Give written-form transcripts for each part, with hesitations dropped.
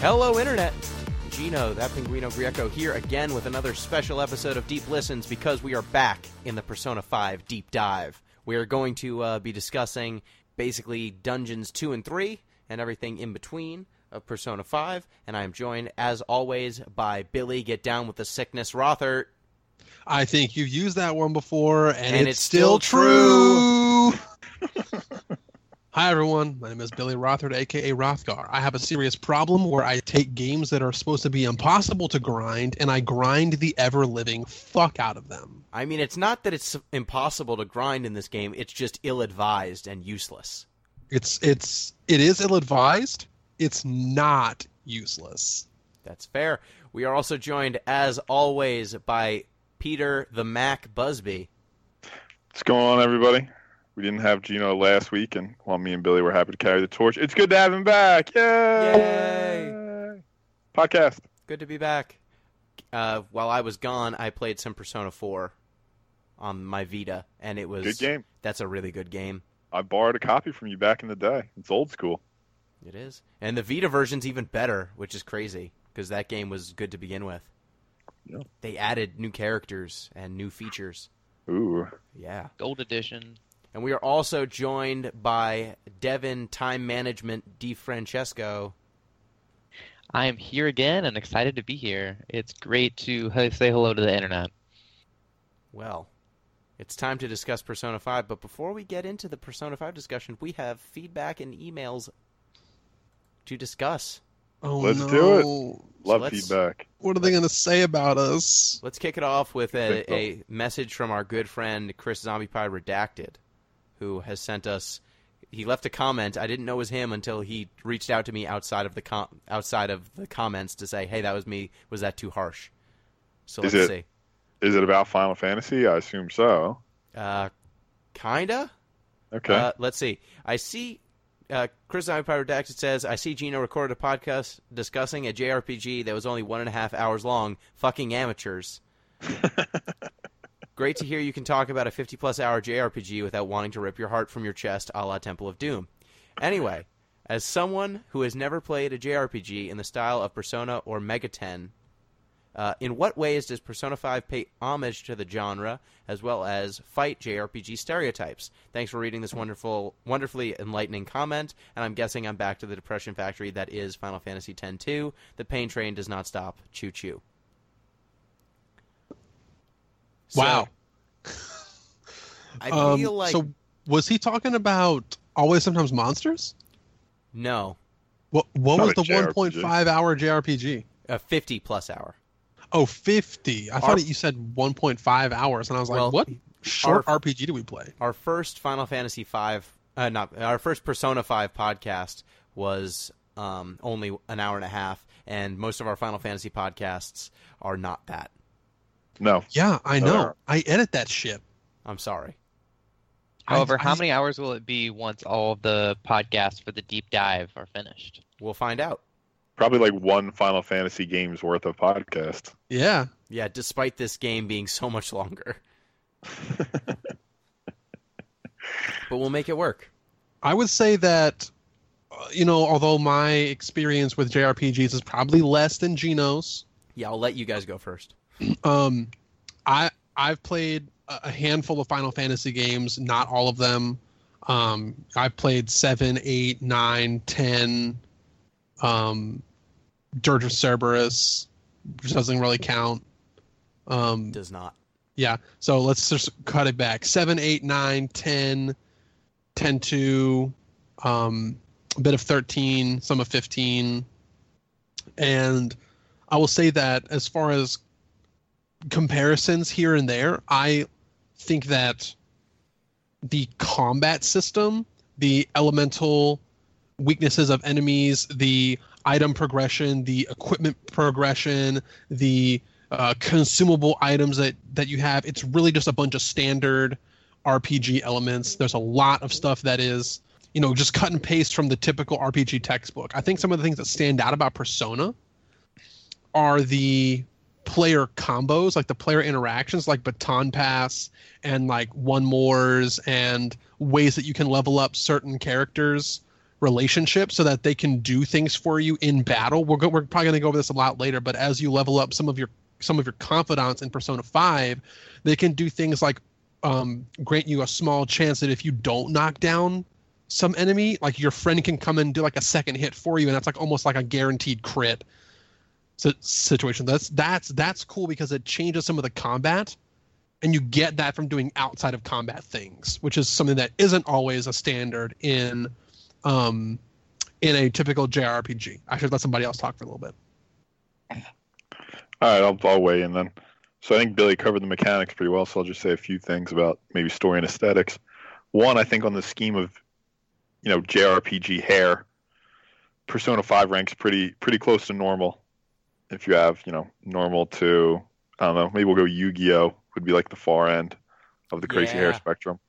Hello, Internet. Gino, that Pinguino Greco here again with another special episode of Deep Listens because we are back in the Persona 5 Deep Dive. We are going to be discussing basically Dungeons 2 and 3 and everything in between of Persona 5, and I am joined, as always, by Billy Get Down with the Sickness Rothert. I think you've used that one before, and it's still true. Hi, everyone. My name is Billy Rothert, a.k.a. Rothgar. I have a serious problem where I take games that are supposed to be impossible to grind, and I grind the ever-living fuck out of them. I mean, it's not that it's impossible to grind in this game. It's just ill-advised and useless. It is ill-advised. It's not useless. That's fair. We are also joined, as always, by Peter the Mac Busby. What's going on, everybody? We didn't have Gino last week, and while me and Billy were happy to carry the torch, it's good to have him back. Yay! Podcast. Good to be back. While I was gone, I played some Persona 4 on my Vita, and it was... Good game. That's a really good game. I borrowed a copy from you back in the day. It's old school. It is. And the Vita version's even better, which is crazy, because that game was good to begin with. Yeah. They added new characters and new features. Ooh. Yeah. Gold edition. And we are also joined by Devin Time Management DiFrancesco. I am here again and excited to be here. It's great to say hello to the internet. Well, it's time to discuss Persona 5, but before we get into the Persona 5 discussion, we have feedback and emails to discuss. Oh, Let's no. do it. Love feedback. What are they going to say about us? Let's kick it off with a message from our good friend Chris Zombiepie Redacted, who has sent us. He left a comment. I didn't know it was him until he reached out to me outside of the comments to say, "Hey, that was me. Was that too harsh?" So let's see. Is it about Final Fantasy? I assume so. Kinda. Okay. Let's see. I see. Chris Zombiepie Redacted says, "I see Gino recorded a podcast discussing a JRPG that was only 1.5 hours long. Fucking amateurs." Great to hear you can talk about a 50-plus hour JRPG without wanting to rip your heart from your chest a la Temple of Doom. Anyway, as someone who has never played a JRPG in the style of Persona or Megaten, in what ways does Persona 5 pay homage to the genre as well as fight JRPG stereotypes? Thanks for reading this wonderfully enlightening comment, and I'm guessing I'm back to the depression factory that is Final Fantasy X-2. The pain train does not stop. Choo-choo. Wow. I feel like... So, was he talking about Always Sometimes Monsters? No. What was the JRPG. 1.5 hour JRPG? A 50-plus hour. Oh, 50. I thought you said 1.5 hours, and I was like, what short RPG did we play? Our first Final Fantasy 5... our first Persona 5 podcast was only an hour and a half, and most of our Final Fantasy podcasts are not that. No. Yeah, I know. I edit that shit. I'm sorry. However, how many hours will it be once all of the podcasts for the deep dive are finished? We'll find out. Probably like one Final Fantasy game's worth of podcast. Yeah. Yeah, despite this game being so much longer. But we'll make it work. I would say that, although my experience with JRPGs is probably less than Gino's. Yeah, I'll let you guys go first. I've played a handful of Final Fantasy games, not all of them. I've played 7, 8, 9, 10, Dirge of Cerberus, which doesn't really count. Does not. Yeah, so let's just cut it back. 7, 8, 9, 10, 10-2, a bit of 13, some of 15. And I will say that as far as comparisons here and there, I think that the combat system, the elemental weaknesses of enemies, the item progression, the equipment progression, the consumable items that you have, it's really just a bunch of standard RPG elements. There's a lot of stuff that is, just cut and paste from the typical RPG textbook. I think some of the things that stand out about Persona are the player combos, like the player interactions, like baton pass and like one mores and ways that you can level up certain characters relationship so that they can do things for you in battle. We're probably going to go over this a lot later, but as you level up some of your confidants in Persona 5, they can do things like grant you a small chance that if you don't knock down some enemy, like your friend can come and do like a second hit for you, and that's like almost like a guaranteed crit situation. That's cool because it changes some of the combat, and you get that from doing outside of combat things, which is something that isn't always a standard in a typical JRPG. I should let somebody else talk for a little bit. All right, I'll weigh in then. So I think Billy covered the mechanics pretty well, so I'll just say a few things about maybe story and aesthetics. One, I think on the scheme of, JRPG hair, Persona 5 ranks pretty close to normal. If you have, normal to, I don't know, maybe we'll go Yu-Gi-Oh! Would be like the far end of the crazy hair spectrum.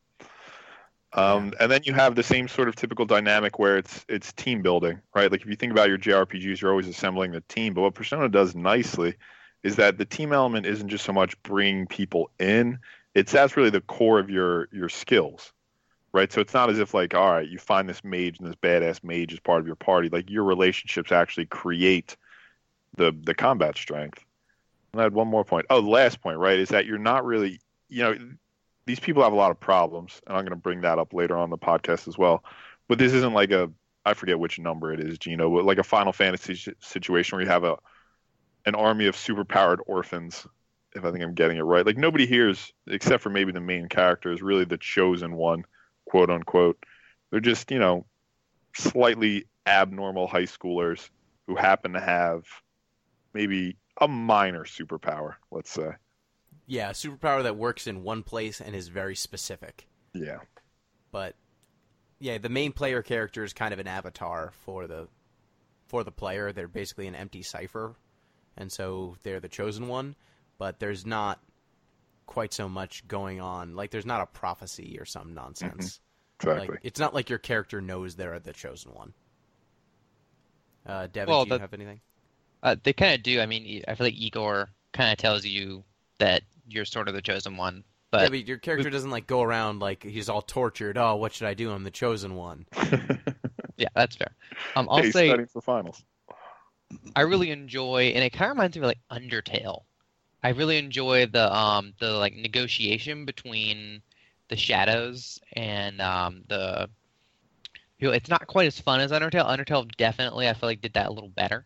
And then you have the same sort of typical dynamic where it's team building, right? Like if you think about your JRPGs, you're always assembling the team. But what Persona does nicely is that the team element isn't just so much bringing people in. That's really the core of your skills, right? So it's not as if like, all right, you find this mage and this badass mage as part of your party. Like your relationships actually create the combat strength. And I had one more point. Oh, the last point, right, is that you're not really, these people have a lot of problems, and I'm going to bring that up later on the podcast as well. But this isn't like I forget which number it is, Gino, but like a Final Fantasy situation where you have an army of superpowered orphans, if I think I'm getting it right. Like nobody here is, except for maybe the main character, is really the chosen one, quote unquote. They're just, slightly abnormal high schoolers who happen to have maybe a minor superpower, let's say. Yeah, a superpower that works in one place and is very specific. Yeah. But yeah, the main player character is kind of an avatar for the player. They're basically an empty cipher, and so they're the chosen one, but there's not quite so much going on. Like there's not a prophecy or some nonsense. Exactly. Like, it's not like your character knows they're the chosen one. Devin, do you have anything? They kind of do. I mean, I feel like Igor kind of tells you that you're sort of the chosen one. But your character doesn't like go around like he's all tortured. Oh, what should I do? I'm the chosen one. Yeah, that's fair. I'll say studying for finals. I really enjoy, and it kind of reminds me of like Undertale. I really enjoy the like negotiation between the shadows and the. It's not quite as fun as Undertale. Undertale definitely, I feel like, did that a little better.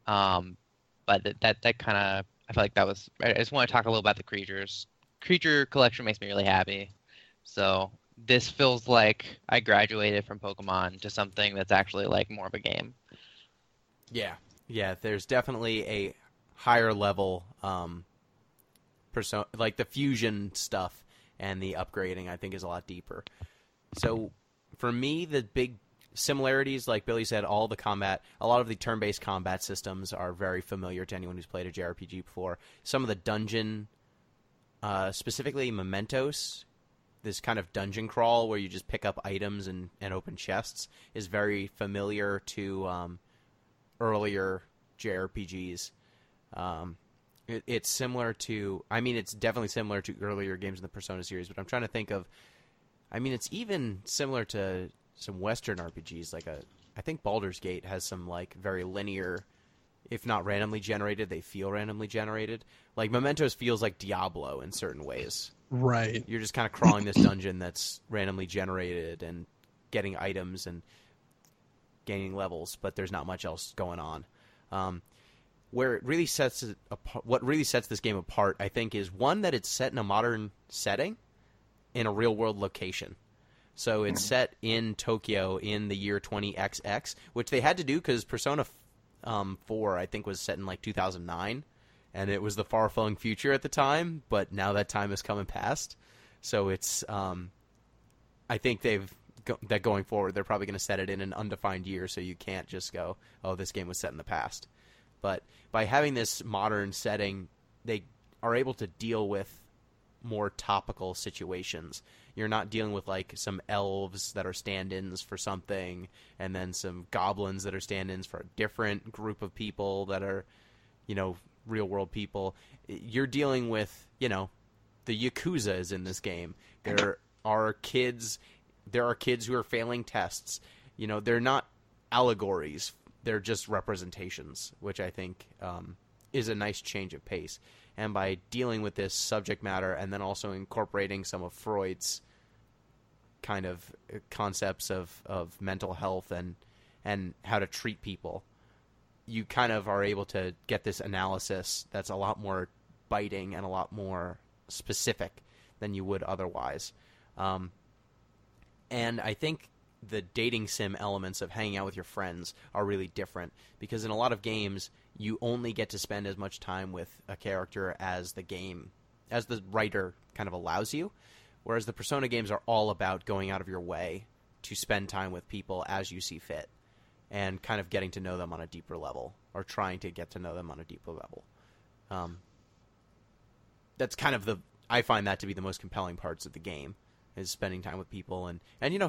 But that kind of, I feel like that was. I just want to talk a little about the creatures. Creature collection makes me really happy. So this feels like I graduated from Pokemon to something that's actually like more of a game. Yeah. There's definitely a higher level like the fusion stuff and the upgrading. I think is a lot deeper. So for me, the big similarities, like Billy said, all the combat, a lot of the turn-based combat systems are very familiar to anyone who's played a JRPG before. Some of the dungeon, specifically Mementos, this kind of dungeon crawl where you just pick up items and open chests, is very familiar to earlier JRPGs. It's similar to, it's definitely similar to earlier games in the Persona series, but I'm trying to think of, it's even similar to some Western RPGs, I think Baldur's Gate has some very linear, if not randomly generated, they feel randomly generated. Like Mementos feels like Diablo in certain ways. Right. You're just kind of crawling this dungeon that's randomly generated and getting items and gaining levels, but there's not much else going on. Where it really sets it apart, what really sets this game apart, I think, is one, that it's set in a modern setting in a real-world location. So it's set in Tokyo in the year 20XX, which they had to do because Persona 4, I think, was set in 2009, and it was the far-flung future at the time, but now that time has come and passed. So it's, I think that going forward, they're probably going to set it in an undefined year, so you can't just go, oh, this game was set in the past. But by having this modern setting, they are able to deal with more topical situations. You're not dealing with some elves that are stand-ins for something, and then some goblins that are stand-ins for a different group of people that are, real-world people. You're dealing with, the Yakuza is in this game. There are kids who are failing tests. they're not allegories. They're just representations, which I think is a nice change of pace. And by dealing with this subject matter and then also incorporating some of Freud's kind of concepts of mental health and how to treat people, you kind of are able to get this analysis that's a lot more biting and a lot more specific than you would otherwise. And I think the dating sim elements of hanging out with your friends are really different, because in a lot of games you only get to spend as much time with a character as the writer kind of allows you, whereas the Persona games are all about going out of your way to spend time with people as you see fit and kind of getting to know them on a deeper level, or trying to get to know them on a deeper level. That's kind of I find that to be the most compelling parts of the game, is spending time with people and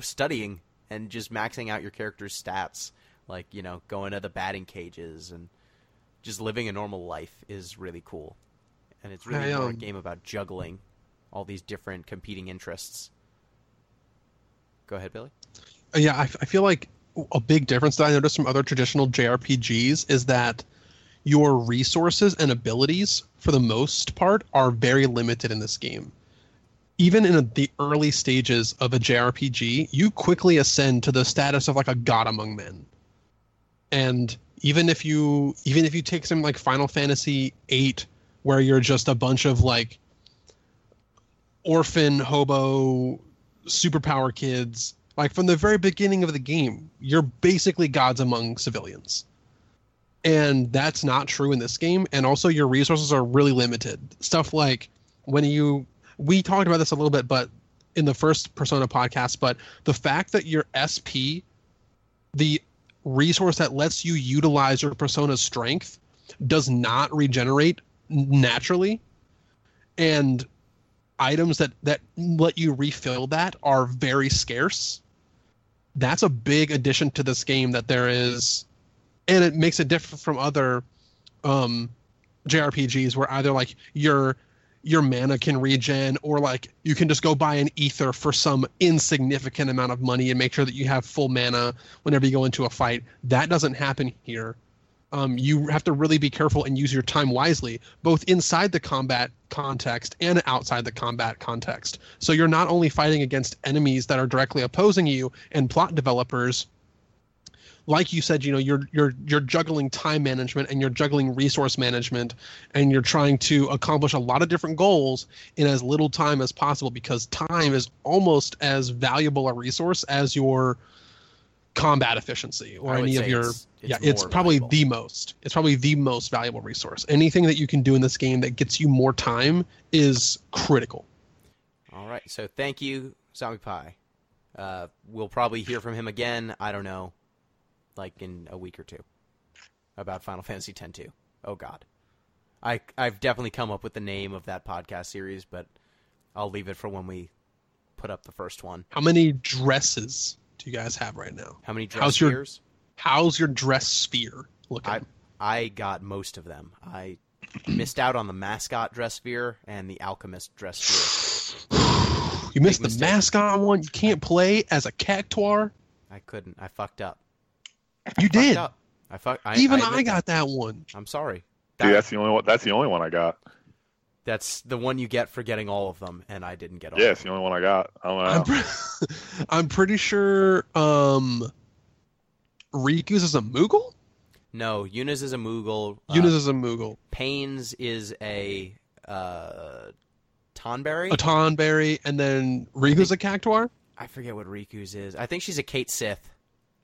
studying and just maxing out your character's stats, like, going to the batting cages and just living a normal life is really cool. And it's really more a game about juggling all these different competing interests. Go ahead, Billy. Yeah, I feel like a big difference that I noticed from other traditional JRPGs is that your resources and abilities, for the most part, are very limited in this game. Even in the early stages of a JRPG, you quickly ascend to the status of like a god among men. And even if you take something like Final Fantasy VIII, where you're just a bunch of like orphan hobo superpower kids, like from the very beginning of the game, you're basically gods among civilians. And that's not true in this game. And also your resources are really limited. Stuff like we talked about this a little bit, but in the first Persona podcast, but the fact that your SP, the resource that lets you utilize your Persona's strength, does not regenerate naturally, and items that let you refill that are very scarce. That's a big addition to this game that there is, and it makes it different from other JRPGs where either like your mana can regen, or like you can just go buy an ether for some insignificant amount of money and make sure that you have full mana whenever you go into a fight. That doesn't happen here. You have to really be careful and use your time wisely, both inside the combat context and outside the combat context. So you're not only fighting against enemies that are directly opposing you and plot developers. Like you said, you're juggling time management and you're juggling resource management, and you're trying to accomplish a lot of different goals in as little time as possible, because time is almost as valuable a resource as your combat efficiency or any of your it's probably valuable. It's probably the most valuable resource. Anything that you can do in this game that gets you more time is critical. All right, so thank you, Zombie Pie. We'll probably hear from him again, I don't know, like in a week or two, about Final Fantasy X-2. Oh god, I've definitely come up with the name of that podcast series, but I'll leave it for when we put up the first one. How many dresses do you guys have right now? How many dress spheres? How's your dress sphere looking? I got most of them. I missed out on the mascot dress sphere and the alchemist dress sphere. You missed the mascot one? You can't play as a cactuar? I couldn't. I fucked up. You did. I got that one. I'm sorry. Dude, that's the only one. That's the only one I got. That's the one you get for getting all of them, and I didn't get all. Yeah, it's the only one I got. I don't know. I'm pretty sure Riku's is a Moogle? No, Yuna's is a Moogle. Yuna's is a Moogle. Pain's is a Tonberry? A Tonberry, and then Riku's a Cactuar? I forget what Riku's is. I think she's a Kate Sith,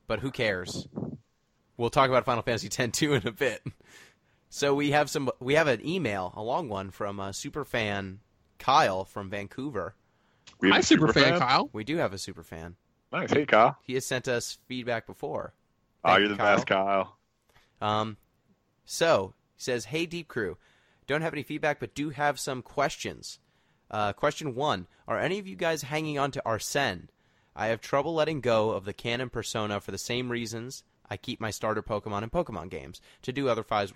but who cares? We'll talk about Final Fantasy X-2 in a bit. So we have an email, a long one, from superfan Kyle from Vancouver. Hi, superfan Kyle. We do have a superfan. Nice. Hey, Kyle. He has sent us feedback before. Oh, you're the best, Kyle. So, he says, hey, Deep Crew. Don't have any feedback, but do have some questions. Question 1. Are any of you guys hanging on to Arsene? I have trouble letting go of the canon persona for the same reasons I keep my starter Pokemon in Pokemon games. To do otherwise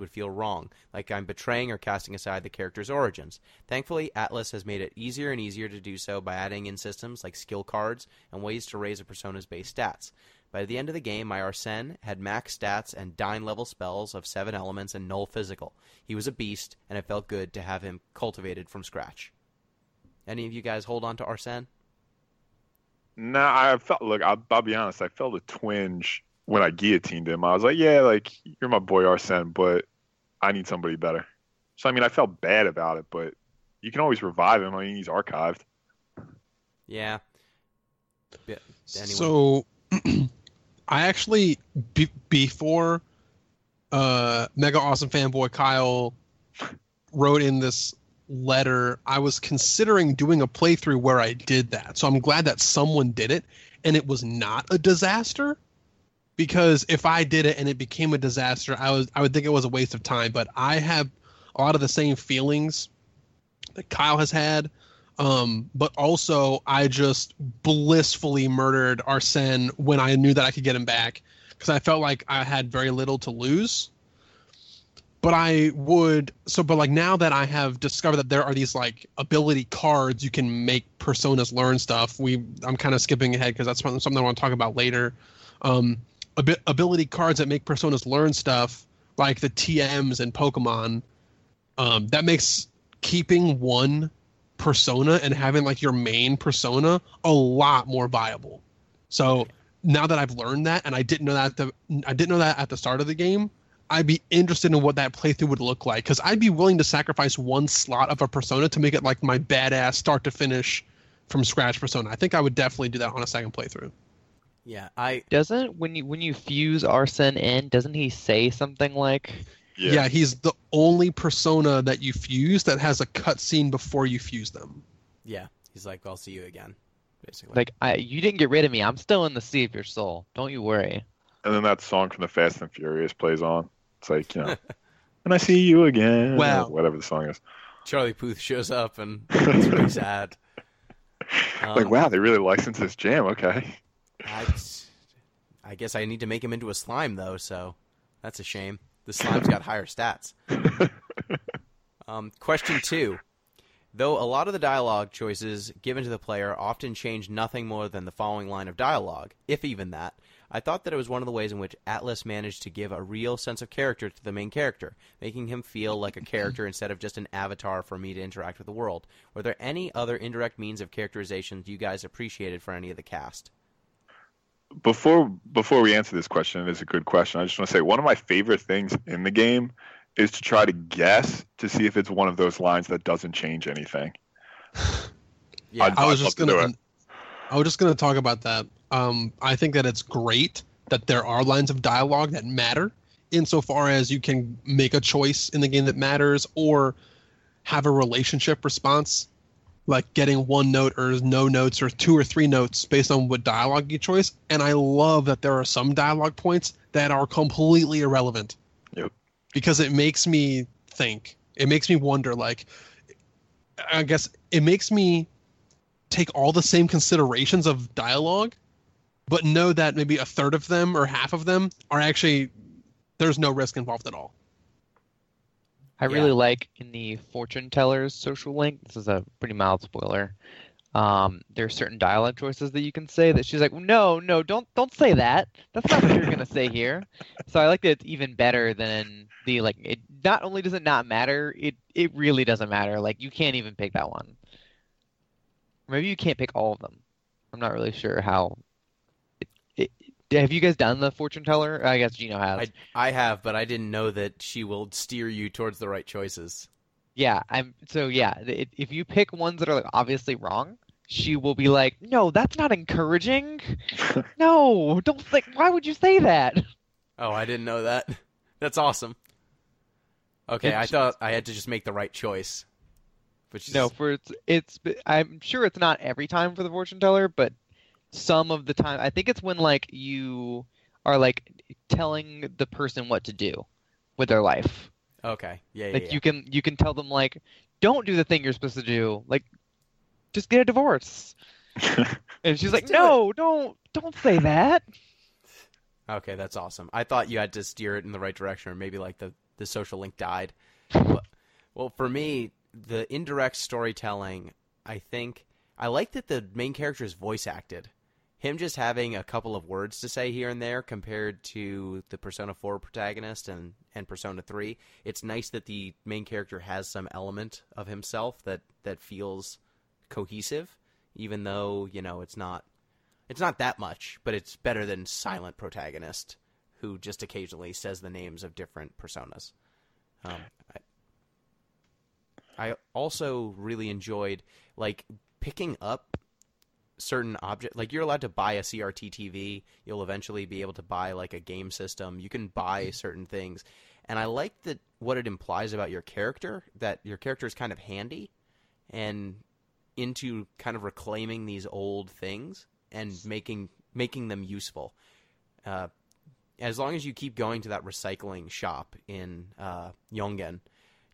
would feel wrong, like I'm betraying or casting aside the character's origins. Thankfully, Atlas has made it easier and easier to do so by adding in systems like skill cards and ways to raise a Persona's base stats. By the end of the game, my Arsene had max stats and Dyne level spells of 7 elements and null physical. He was a beast, and it felt good to have him cultivated from scratch. Any of you guys hold on to Arsene? Nah, I'll be honest. I felt a twinge when I guillotined him. I was like, yeah, like, you're my boy Arsene, but I need somebody better. So, I mean, I felt bad about it, but you can always revive him. I mean, he's archived. Yeah. So, I actually, before Mega Awesome Fanboy Kyle wrote in this letter, I was considering doing a playthrough where I did that. So I'm glad that someone did it, and it was not a disaster. Because if I did it and it became a disaster, I would think it was a waste of time. But I have a lot of the same feelings that Kyle has had. But also, I just blissfully murdered Arsene when I knew that I could get him back, because I felt like I had very little to lose. But now that I have discovered that there are these like ability cards, you can make personas learn stuff. I'm kind of skipping ahead because that's something I want to talk about later. Ability cards that make personas learn stuff, like the TMs in Pokemon, that makes keeping one persona and having like your main persona a lot more viable. So now that I've learned that, and I didn't know that at the start of the game, I'd be interested in what that playthrough would look like, because I'd be willing to sacrifice one slot of a persona to make it like my badass start to finish from scratch persona. I think I would definitely do that on a second playthrough. Yeah, when you fuse Arsene in, doesn't he say something like? Yeah, he's the only persona that you fuse that has a cutscene before you fuse them. Yeah, he's like, I'll see you again, basically. Like, you didn't get rid of me. I'm still in the sea of your soul. Don't you worry. And then that song from the Fast and Furious plays on. It's like, and I see you again. Wow. Whatever the song is. Charlie Puth shows up, and it's really sad. Like, wow, they really licensed this jam. Okay. I guess I need to make him into a slime, though, so that's a shame. The slime's got higher stats. Question 2. Though a lot of the dialogue choices given to the player often change nothing more than the following line of dialogue, if even that, I thought that it was one of the ways in which Atlas managed to give a real sense of character to the main character, making him feel like a character instead of just an avatar for me to interact with the world. Were there any other indirect means of characterization you guys appreciated for any of the cast? Before we answer this question, it is a good question. I just want to say one of my favorite things in the game is to try to guess to see if it's one of those lines that doesn't change anything. Yeah, I was just gonna talk about that. I think that it's great that there are lines of dialogue that matter, insofar as you can make a choice in the game that matters, or have a relationship response, like getting one note or no notes or 2 or 3 notes based on what dialogue you choose. And I love that there are some dialogue points that are completely irrelevant. Yep. Because it makes me think. It makes me wonder, like, I guess it makes me take all the same considerations of dialogue, but know that maybe a third of them or half of them are actually, there's no risk involved at all. I really like in the fortune teller's social link, this is a pretty mild spoiler, there are certain dialogue choices that you can say that she's like, no, don't say that. That's not what you're going to say here. So I like that it's even better than the, like, it not only does it not matter, it really doesn't matter. Like, you can't even pick that one. Maybe you can't pick all of them. I'm not really sure how. Have you guys done the fortune teller? I guess Gino has. I have, but I didn't know that she will steer you towards the right choices. Yeah, if you pick ones that are like obviously wrong, she will be like, "No, that's not encouraging. No, don't think. Why would you say that?" Oh, I didn't know that. That's awesome. Okay, I thought I had to just make the right choice. No, I'm sure it's not every time for the fortune teller, but some of the time. I think it's when like you are like telling the person what to do with their life. Okay. Yeah. Like you can tell them like, don't do the thing you're supposed to do. Like, just get a divorce. And she's like, no, don't say that. Okay, that's awesome. I thought you had to steer it in the right direction, or maybe like the social link died. Well, for me, the indirect storytelling, I think I like that the main character is voice acted. Him just having a couple of words to say here and there compared to the Persona 4 protagonist and Persona 3, it's nice that the main character has some element of himself that feels cohesive, even though, it's not that much, but it's better than silent protagonist who just occasionally says the names of different personas. I also really enjoyed, picking up certain objects. Like, you're allowed to buy a CRT TV. You'll eventually be able to buy, a game system. You can buy certain things. And I like what it implies about your character, that your character is kind of handy and into kind of reclaiming these old things and making them useful. As long as you keep going to that recycling shop in Yongen,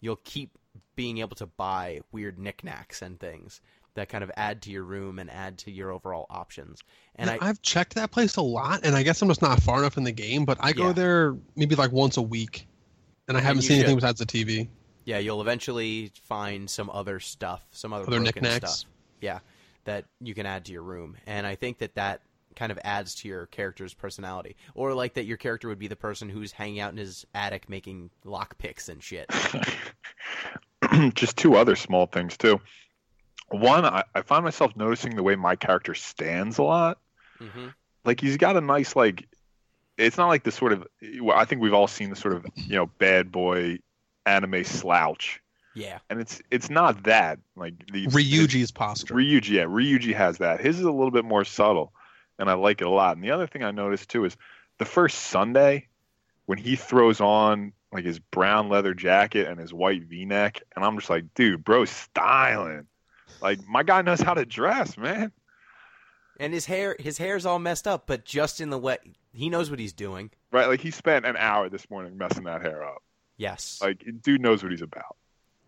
you'll keep being able to buy weird knickknacks and things that kind of add to your room and add to your overall options. And I've checked that place a lot, and I guess I'm just not far enough in the game, but I go there maybe once a week, and I haven't seen anything besides the TV. Yeah, you'll eventually find some other stuff, some other knickknacks stuff. Yeah, that you can add to your room. And I think that kind of adds to your character's personality. Or that your character would be the person who's hanging out in his attic making lockpicks and shit. Just two other small things, too. One, I find myself noticing the way my character stands a lot. Mm-hmm. He's got a nice, it's not like the sort of, I think we've all seen the sort of, bad boy anime slouch. Yeah. And it's not that. Ryuji's posture. Ryuji has that. His is a little bit more subtle, and I like it a lot. And the other thing I noticed, too, is the first Sunday, when he throws on, his brown leather jacket and his white V-neck, and I'm just like, dude, bro's styling. My guy knows how to dress, man. And his hair's all messed up, but just in the way he knows what he's doing. Right, he spent an hour this morning messing that hair up. Yes. Dude knows what he's about.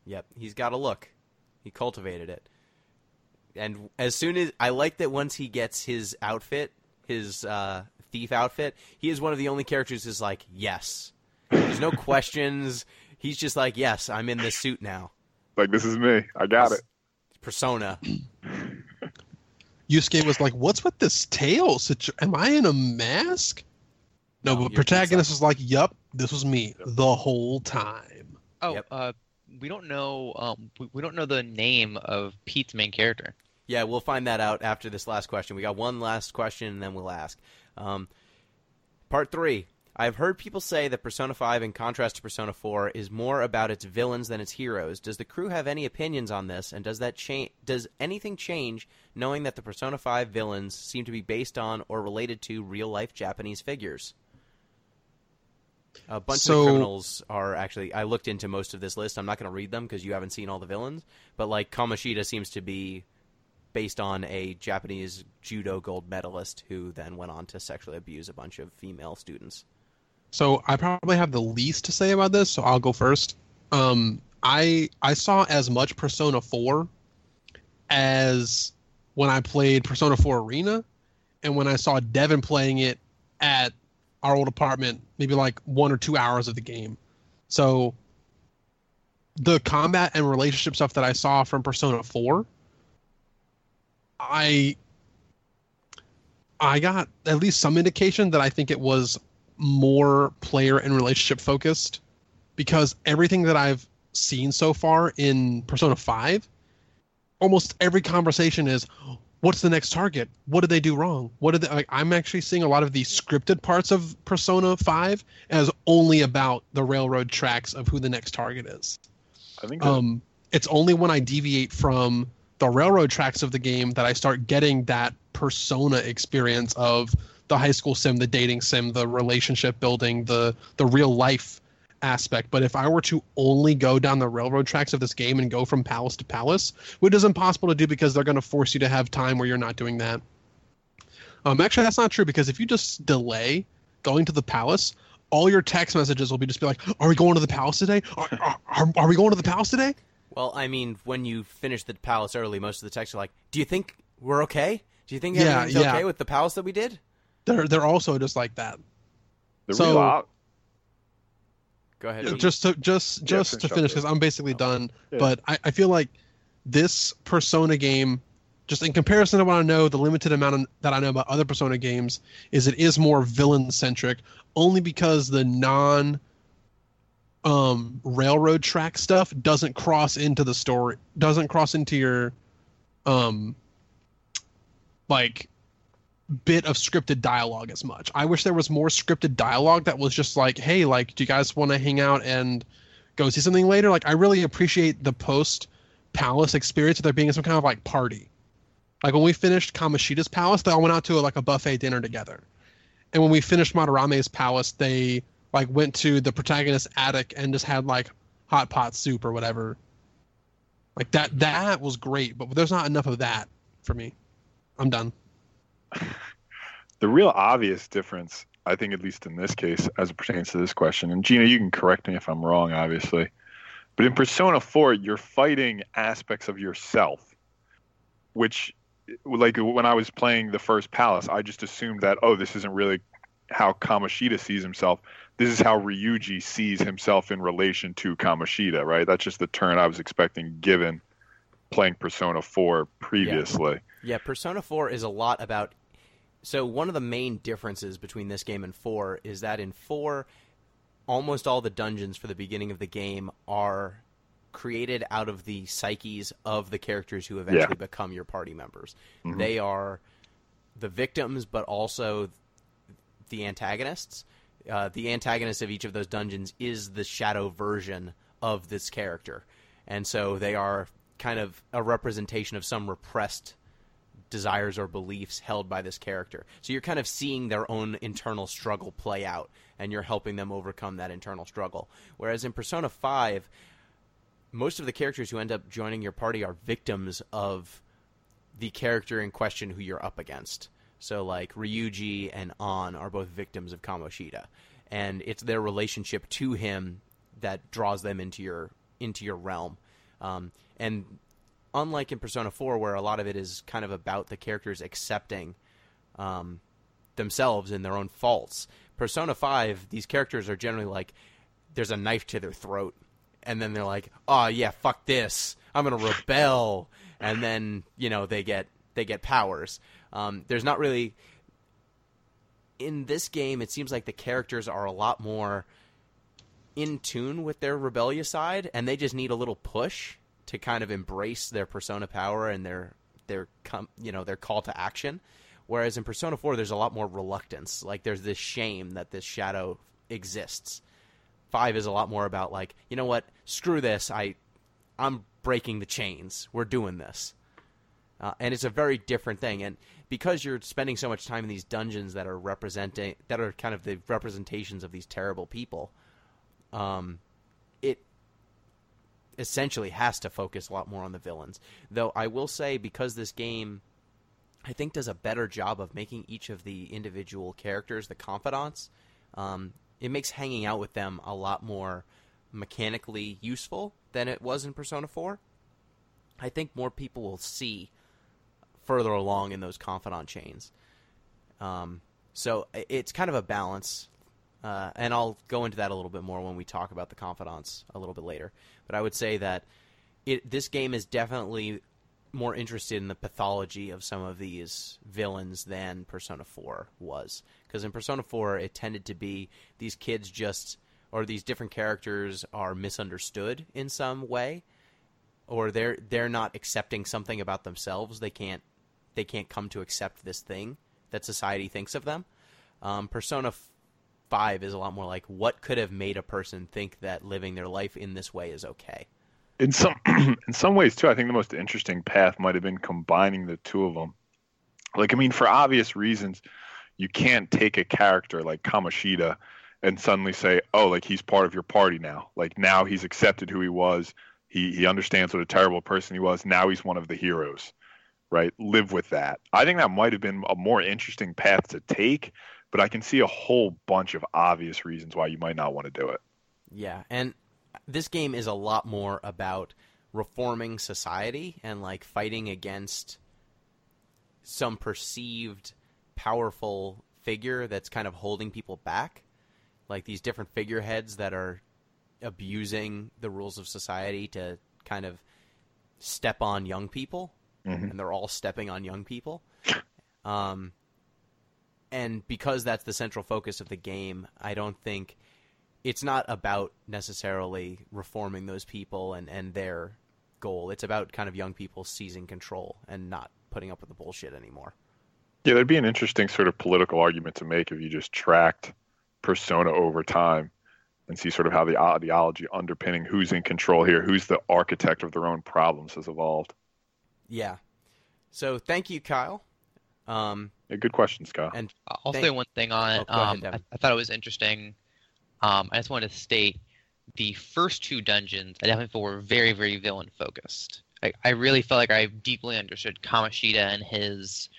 Yep, he's got a look. He cultivated it. And as soon as I like that once he gets his outfit, his thief outfit, he is one of the only characters who's like, yes. There's no questions. He's just like, yes, I'm in this suit now. This is me. I got it. Persona. Yusuke was like, what's with this tail? Am I in a mask? No, but protagonist was like, yup, this was me the whole time. Oh, yep. We don't know. We don't know the name of Pete's main character. Yeah, we'll find that out after this last question. We got one last question, and then we'll ask. Part 3. I've heard people say that Persona 5, in contrast to Persona 4, is more about its villains than its heroes. Does the crew have any opinions on this, and does anything change knowing that the Persona 5 villains seem to be based on or related to real-life Japanese figures? A bunch of criminals are actually... I looked into most of this list. I'm not going to read them because you haven't seen all the villains. But, Kamoshida seems to be based on a Japanese judo gold medalist who then went on to sexually abuse a bunch of female students. So I probably have the least to say about this, so I'll go first. I saw as much Persona 4 as when I played Persona 4 Arena, and when I saw Devin playing it at our old apartment, maybe 1 or 2 hours of the game. So the combat and relationship stuff that I saw from Persona 4, I got at least some indication that I think it was more player and relationship focused, because everything that I've seen so far in Persona 5, almost every conversation is, what's the next target? What did they do wrong? I'm actually seeing a lot of the scripted parts of Persona 5 as only about the railroad tracks of who the next target is. I think it's only when I deviate from the railroad tracks of the game that I start getting that Persona experience of the high school sim, the dating sim, the relationship building, the real life aspect. But if I were to only go down the railroad tracks of this game and go from palace to palace, which is impossible to do because they're going to force you to have time where you're not doing that. Actually, that's not true, because if you just delay going to the palace, all your text messages will just be like, are we going to the palace today? Are we going to the palace today? Well, I mean, when you finish the palace early, most of the texts are like, do you think we're okay? Do you think everything's okay with the palace that we did? They're also just like that. The So- real op- Go ahead. Yeah, Pete. just to finish to up, finish yeah. because I'm basically done. Yeah. But I feel like this Persona game, just in comparison to what I know, the limited that I know about other Persona games, is it is more villain centric. Only because the non railroad track stuff doesn't cross into the story, doesn't cross into your like bit of scripted dialogue as much. I wish there was more scripted dialogue that was just like, hey, like, do you guys want to hang out and go see something later? Like, I really appreciate the post palace experience of there being some kind of like party. Like when we finished Kamoshida's palace, they all went out to a buffet dinner together. And when we finished Madarame's palace, they like went to the protagonist's attic and just had like hot pot soup or whatever. Like that was great, but there's not enough of that for me. I'm done. The real obvious difference, I think, at least in this case, as it pertains to this question, and Gina, you can correct me if I'm wrong, obviously, but in Persona 4, you're fighting aspects of yourself, which, like when I was playing the first Palace, I just assumed that, oh, this isn't really how Kamoshida sees himself. This is how Ryuji sees himself in relation to Kamoshida, right? That's just the turn I was expecting given playing Persona 4 previously. Yeah, Persona 4 is a lot about... So one of the main differences between this game and 4 is that in 4, almost all the dungeons for the beginning of the game are created out of the psyches of the characters who eventually become your party members. Mhm. They are the victims, but also the antagonists. The antagonist of each of those dungeons is the shadow version of this character. And so they are kind of a representation of some repressed desires or beliefs held by this character. So you're kind of seeing their own internal struggle play out, and you're helping them overcome that internal struggle. Whereas in Persona 5, most of the characters who end up joining your party are victims of the character in question who you're up against. So like Ryuji and An are both victims of Kamoshida, and it's their relationship to him that draws them into your realm. And unlike in Persona 4, where a lot of it is kind of about the characters accepting themselves and their own faults, Persona 5, these characters are generally like, there's a knife to their throat, and then they're like, oh yeah, fuck this, I'm gonna rebel, and then they get powers. There's not really... In this game, it seems like the characters are a lot more in tune with their rebellious side, and they just need a little push to kind of embrace their persona power and their call to action. Whereas in Persona 4, there's a lot more reluctance. Like, there's this shame that this shadow exists. 5 is a lot more about, like, you know what, screw this, I'm breaking the chains, we're doing this. And it's a very different thing. And because you're spending so much time in these dungeons that are kind of the representations of these terrible people, it essentially has to focus a lot more on the villains. Though I will say, because this game, I think, does a better job of making each of the individual characters the confidants, it makes hanging out with them a lot more mechanically useful than it was in Persona 4. I think more people will see further along in those confidant chains. So it's kind of a balance. And I'll go into that a little bit more when we talk about the confidants a little bit later. But I would say that this game is definitely more interested in the pathology of some of these villains than Persona 4 was. Because in Persona 4, it tended to be these kids or these different characters are misunderstood in some way, or they're not accepting something about themselves. They can't come to accept this thing that society thinks of them. Persona 5 is a lot more like, what could have made a person think that living their life in this way is okay? In some ways, too, I think the most interesting path might have been combining the two of them. Like, I mean, for obvious reasons, you can't take a character like Kamoshida and suddenly say, oh, like, he's part of your party now. Like, now he's accepted who he was. He understands what a terrible person he was. Now he's one of the heroes, right? Live with that. I think that might have been a more interesting path to take, but I can see a whole bunch of obvious reasons why you might not want to do it. Yeah, and this game is a lot more about reforming society and, like, fighting against some perceived powerful figure that's kind of holding people back. like these different figureheads that are abusing the rules of society to kind of step on young people, and they're all stepping on young people. And because that's the central focus of the game, I don't think it's not about necessarily reforming those people and their goal. It's about kind of young people seizing control and not putting up with the bullshit anymore. Yeah, that'd be an interesting sort of political argument to make if you just tracked Persona over time and see sort of how the ideology underpinning who's in control here, who's the architect of their own problems has evolved. Yeah. So thank you, Kyle. Yeah, good question, Scott. And I'll say one thing on it. Go ahead, Devin. I thought it was interesting. I just wanted to state the first 2 dungeons I definitely feel were very, very villain focused. I really felt like I deeply understood Kamoshida and his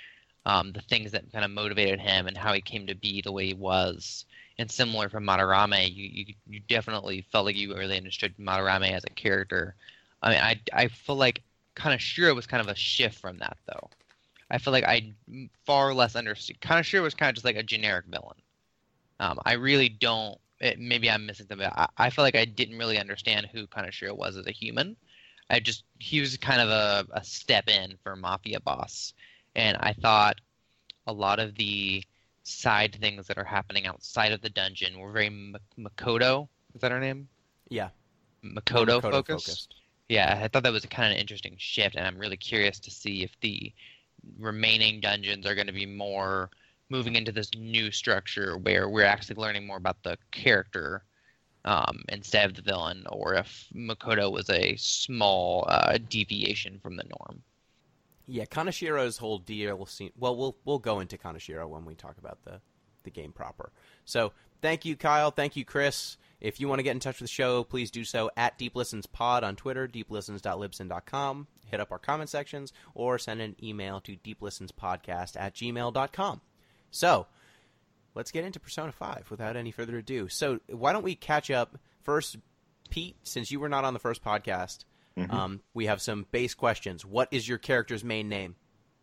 the things that kind of motivated him and how he came to be the way he was. And similar from Madarame, you definitely felt like you really understood Madarame as a character. I mean, I feel like Kaneshiro was kind of a shift from that, though. I feel like I far less understood. Kaneshiro was kind of just like a generic villain. I really don't. Maybe I'm missing something. I feel like I didn't really understand who Kaneshiro was as a human. He was kind of a step in for Mafia Boss, and I thought a lot of the side things that are happening outside of the dungeon were very Makoto. Is that her name? yeah, Makoto focused. Yeah, I thought that was a kind of interesting shift, and I'm really curious to see if the remaining dungeons are going to be more moving into this new structure where we're actually learning more about the character instead of the villain, or if Makoto was a small deviation from the norm. Yeah, Kaneshiro's whole deal scene. Well, we'll go into Kaneshiro when we talk about the game proper. So thank you, Kyle. Thank you, Chris. If you want to get in touch with the show, please do so at DeepListensPod on Twitter, deeplistens.libsyn.com. Hit up our comment sections, or send an email to deeplistenspodcast@gmail.com. So let's get into Persona 5 without any further ado. So why don't we catch up first, Pete, since you were not on the first podcast. We have some base questions. What is your character's main name?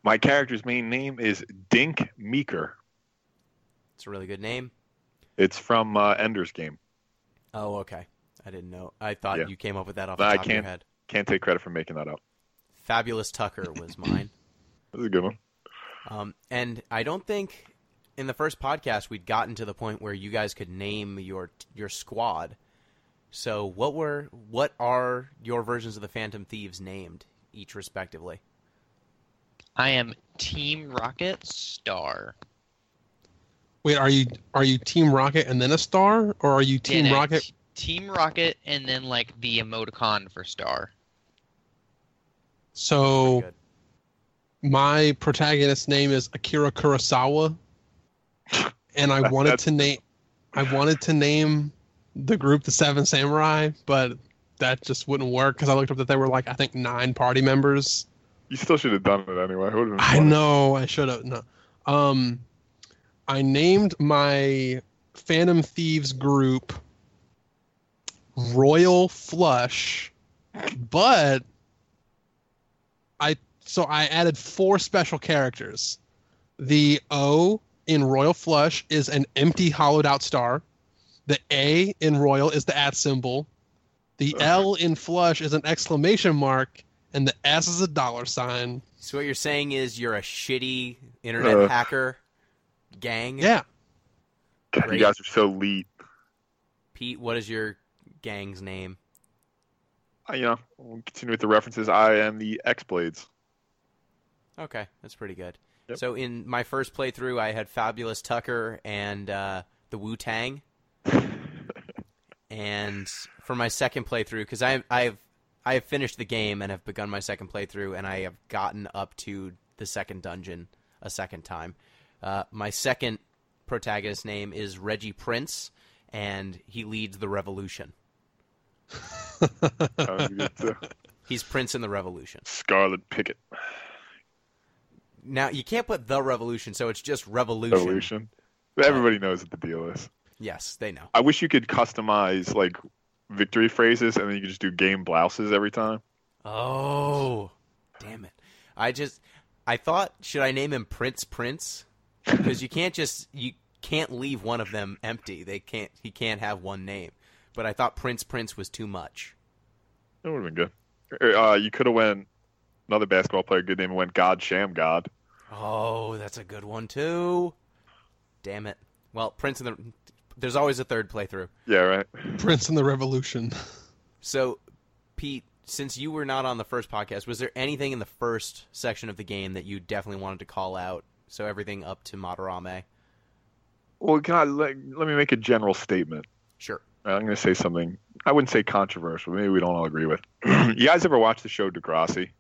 My character's main name is Dink Meeker. It's a really good name. It's from Ender's Game. Oh, okay. I didn't know. I thought you came up with that off No, the I top of your head. Can't take credit for making that up. Fabulous Tucker was mine. That was a good one. And I don't think in the first podcast we'd gotten to the point where you guys could name your squad. So what are your versions of the Phantom Thieves named, each respectively? I am Team Rocket Star. Wait, are you Team Rocket and then a star, or are you Team Rocket? Team Rocket and then like the emoticon for Star. So my protagonist's name is Akira Kurosawa, and I wanted to name the group the Seven Samurai, but that just wouldn't work because I looked up that they were like, I think 9 party members. You still should have done it anyway. It would have been I funny. know, I should have. No. I named my Phantom Thieves group Royal Flush, but I added 4 special characters. The O in Royal Flush is an empty hollowed out star. The A in Royal is the @ symbol. The L in Flush is an exclamation mark, and the S is a $sign. So what you're saying is you're a shitty internet hacker gang? Yeah. God, you guys are so elite. Pete, what is your gang's name? We'll continue with the references. I am the X-Blades. Okay, that's pretty good. Yep. So in my first playthrough, I had Fabulous Tucker and the Wu-Tang. And for my second playthrough, because I have finished the game and have begun my second playthrough, and I have gotten up to the second dungeon a second time. My second protagonist's name is Reggie Prince, and he leads the revolution. He's Prince in the Revolution. Scarlet Picket. Now, you can't put the revolution, so it's just revolution. Revolution. Everybody knows what the deal is. Yes, they know. I wish you could customize like victory phrases, and then you could just do game blouses every time. Oh, damn it. I thought, should I name him Prince? Because you can't can't leave one of them empty. He can't have one name. But I thought Prince was too much. That would have been good. You could have went another basketball player, good name, and went God Sham God. Oh, that's a good one too. Damn it. Well, there's always a third playthrough. Yeah, right. Prince and the Revolution. So, Pete, since you were not on the first podcast, was there anything in the first section of the game that you definitely wanted to call out? So everything up to Madarame? Well, let me make a general statement. Sure. I'm going to say something, I wouldn't say controversial, maybe we don't all agree with. You guys ever watch the show Degrassi?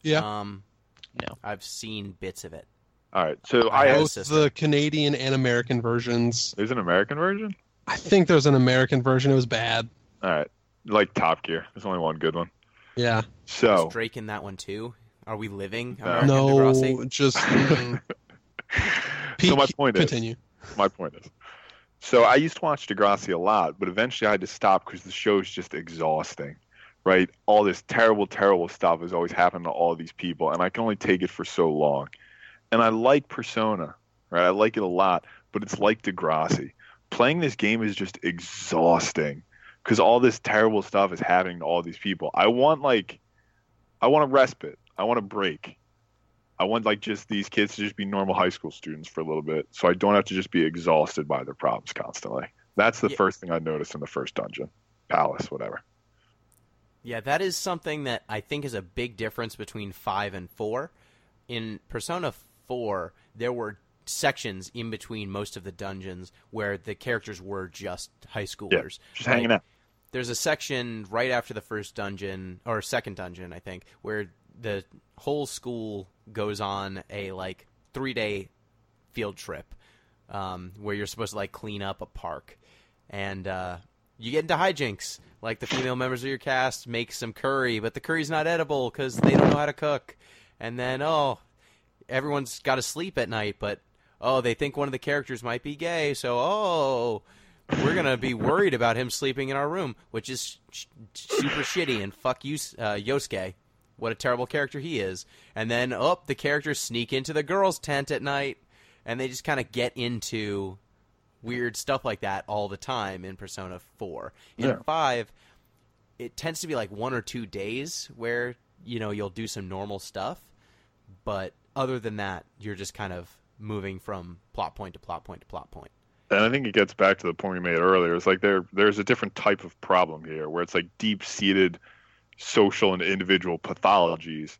Yeah. No. I've seen bits of it. All right, so I have a Both sister. the Canadian and American versions. There's an American version? I think there's an American version. It was bad. All right, like Top Gear. There's only one good one. Yeah. So Is Drake in that one too? Are we living No. American No, Degrassi? just So my point is, continue. my point is, so I used to watch Degrassi a lot, but eventually I had to stop because the show is just exhausting, right? All this terrible, terrible stuff is always happening to all these people, and I can only take it for so long. And I like Persona, right? I like it a lot, but it's like Degrassi. Playing this game is just exhausting because all this terrible stuff is happening to all these people. I want a respite. I want a break. I want like just these kids to just be normal high school students for a little bit, so I don't have to just be exhausted by their problems constantly. That's the first thing I noticed in the first dungeon, palace, whatever. Yeah, that is something that I think is a big difference between 5 and 4. In Persona 4, there were sections in between most of the dungeons where the characters were just high schoolers. Just hanging out. There's a section right after the first dungeon, or second dungeon, I think, where the whole school goes on a, 3-day field trip where you're supposed to, clean up a park. And you get into hijinks. Like, the female members of your cast make some curry, but the curry's not edible because they don't know how to cook. And then, everyone's got to sleep at night, but, they think one of the characters might be gay, so, we're going to be worried about him sleeping in our room, which is super shitty, and fuck you, Yosuke. What a terrible character he is. And then, the characters sneak into the girls' tent at night, and they just kind of get into weird stuff like that all the time in Persona 4. In 5, it tends to be 1 or 2 days where, you'll do some normal stuff, but other than that, you're just kind of moving from plot point to plot point to plot point. And I think it gets back to the point we made earlier. It's like there's a different type of problem here where it's like deep-seated social and individual pathologies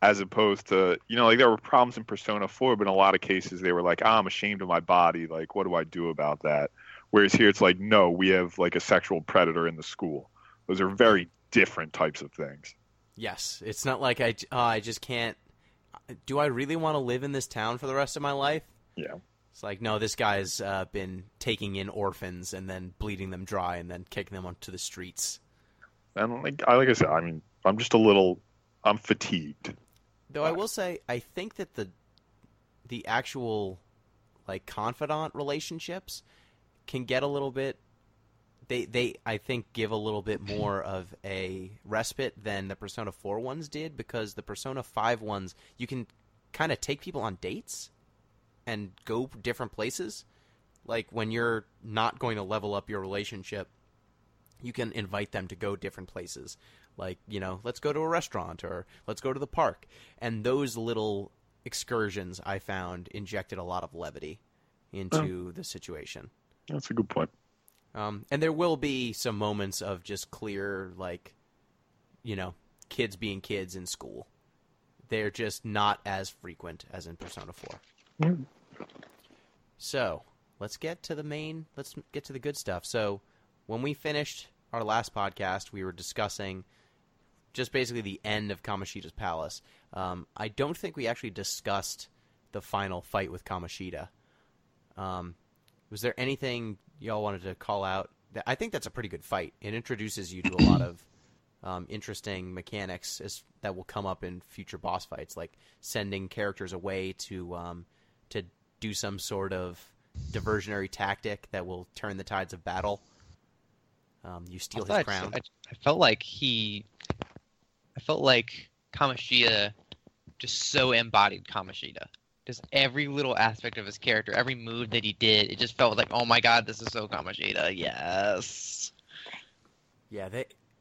as opposed to, there were problems in Persona 4, but in a lot of cases they were like, I'm ashamed of my body. Like, what do I do about that? Whereas here it's like, no, we have a sexual predator in the school. Those are very different types of things. Yes. It's not like I just can't. Do I really want to live in this town for the rest of my life? Yeah. It's like, no, this guy's been taking in orphans and then bleeding them dry and then kicking them onto the streets. And like I said, I mean, I'm fatigued. Though I will say, I think that the actual confidant relationships can get a little bit. They I think give a little bit more of a respite than the Persona 4 ones did, because the Persona 5 ones you can kind of take people on dates and go different places. Like when you're not going to level up your relationship, you can invite them to go different places. Like, let's go to a restaurant or let's go to the park. And those little excursions, I found, injected a lot of levity into the situation. That's a good point. And there will be some moments of just clear, kids being kids in school. They're just not as frequent as in Persona 4. Mm. So, let's get to the good stuff. So, when we finished our last podcast, we were discussing just basically the end of Kamoshida's palace. I don't think we actually discussed the final fight with Kamoshida. Was there anything y'all wanted to call out? I think that's a pretty good fight. It introduces you to a lot of interesting mechanics that will come up in future boss fights, like sending characters away to do some sort of diversionary tactic that will turn the tides of battle. You steal his crown. I felt like Kamoshida just so embodied Kamoshida. Just every little aspect of his character, every move that he did, it just felt like, oh my god, this is so Kamoshida. Yes. Yeah,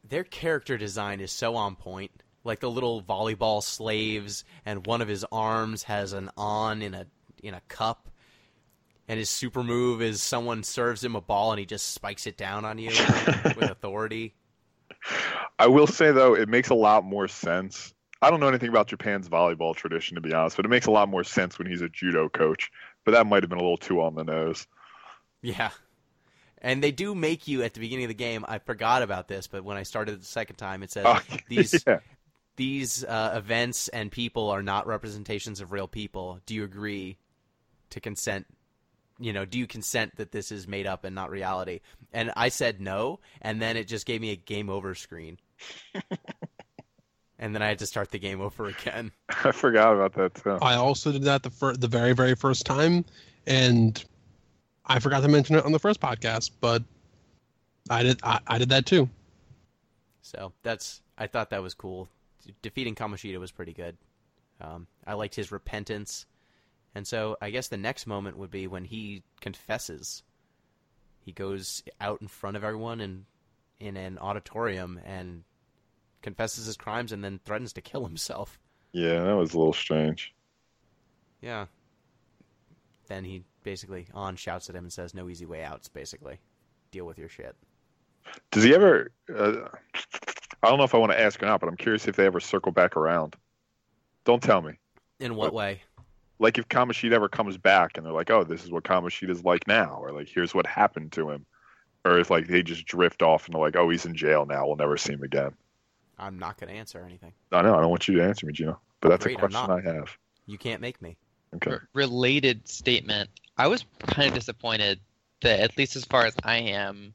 their character design is so on point. Like the little volleyball slaves, and one of his arms has an on in a cup, and his super move is someone serves him a ball and he just spikes it down on you with authority. I will say though, it makes a lot more sense. I don't know anything about Japan's volleyball tradition, to be honest, but it makes a lot more sense when he's a judo coach. But that might have been a little too on the nose. Yeah. And they do make you, at the beginning of the game, I forgot about this, but when I started the second time, it says these events and people are not representations of real people. Do you agree to consent? Do you consent that this is made up and not reality? And I said no, and then it just gave me a game over screen. And then I had to start the game over again. I forgot about that too. I also did that the very, very first time, and I forgot to mention it on the first podcast, but I did that too. So I thought that was cool. Defeating Kamoshida was pretty good. I liked his repentance. And so I guess the next moment would be when he confesses. He goes out in front of everyone in an auditorium and confesses his crimes and then threatens to kill himself. Yeah, that was a little strange. Yeah. Then he basically shouts at him and says, "No easy way outs," basically. Deal with your shit. Does he ever... I don't know if I want to ask or not, but I'm curious if they ever circle back around. Don't tell me. In what way? Like if Kamoshida ever comes back and they're like, oh, this is what Kamoshida's like now, or like, here's what happened to him. Or if like they just drift off and they're like, oh, he's in jail now, we'll never see him again. I'm not going to answer anything. I know, I don't want you to answer me, Gino. But that's Great, a question I have. You can't make me. Okay. Related statement. I was kind of disappointed that, at least as far as I am,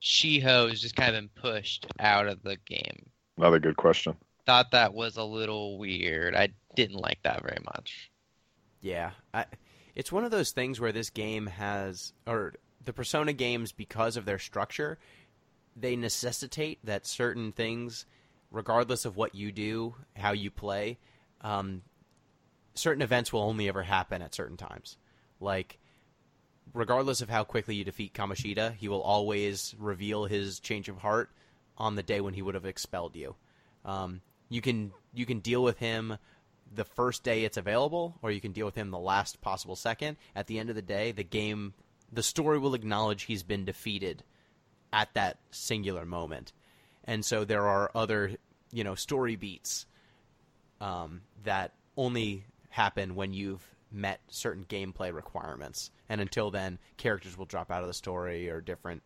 Shiho has just kind of been pushed out of the game. Another good question. Thought that was a little weird. I didn't like that very much. Yeah. It's one of those things where this game has, or the Persona games, because of their structure, they necessitate that certain things, regardless of what you do, how you play, certain events will only ever happen at certain times. Like, regardless of how quickly you defeat Kamoshida, he will always reveal his change of heart on the day when he would have expelled you. You can deal with him the first day it's available, or you can deal with him the last possible second. At the end of the day, the story will acknowledge he's been defeated at that singular moment. And so there are other, story beats that only happen when you've met certain gameplay requirements. And until then, characters will drop out of the story or different,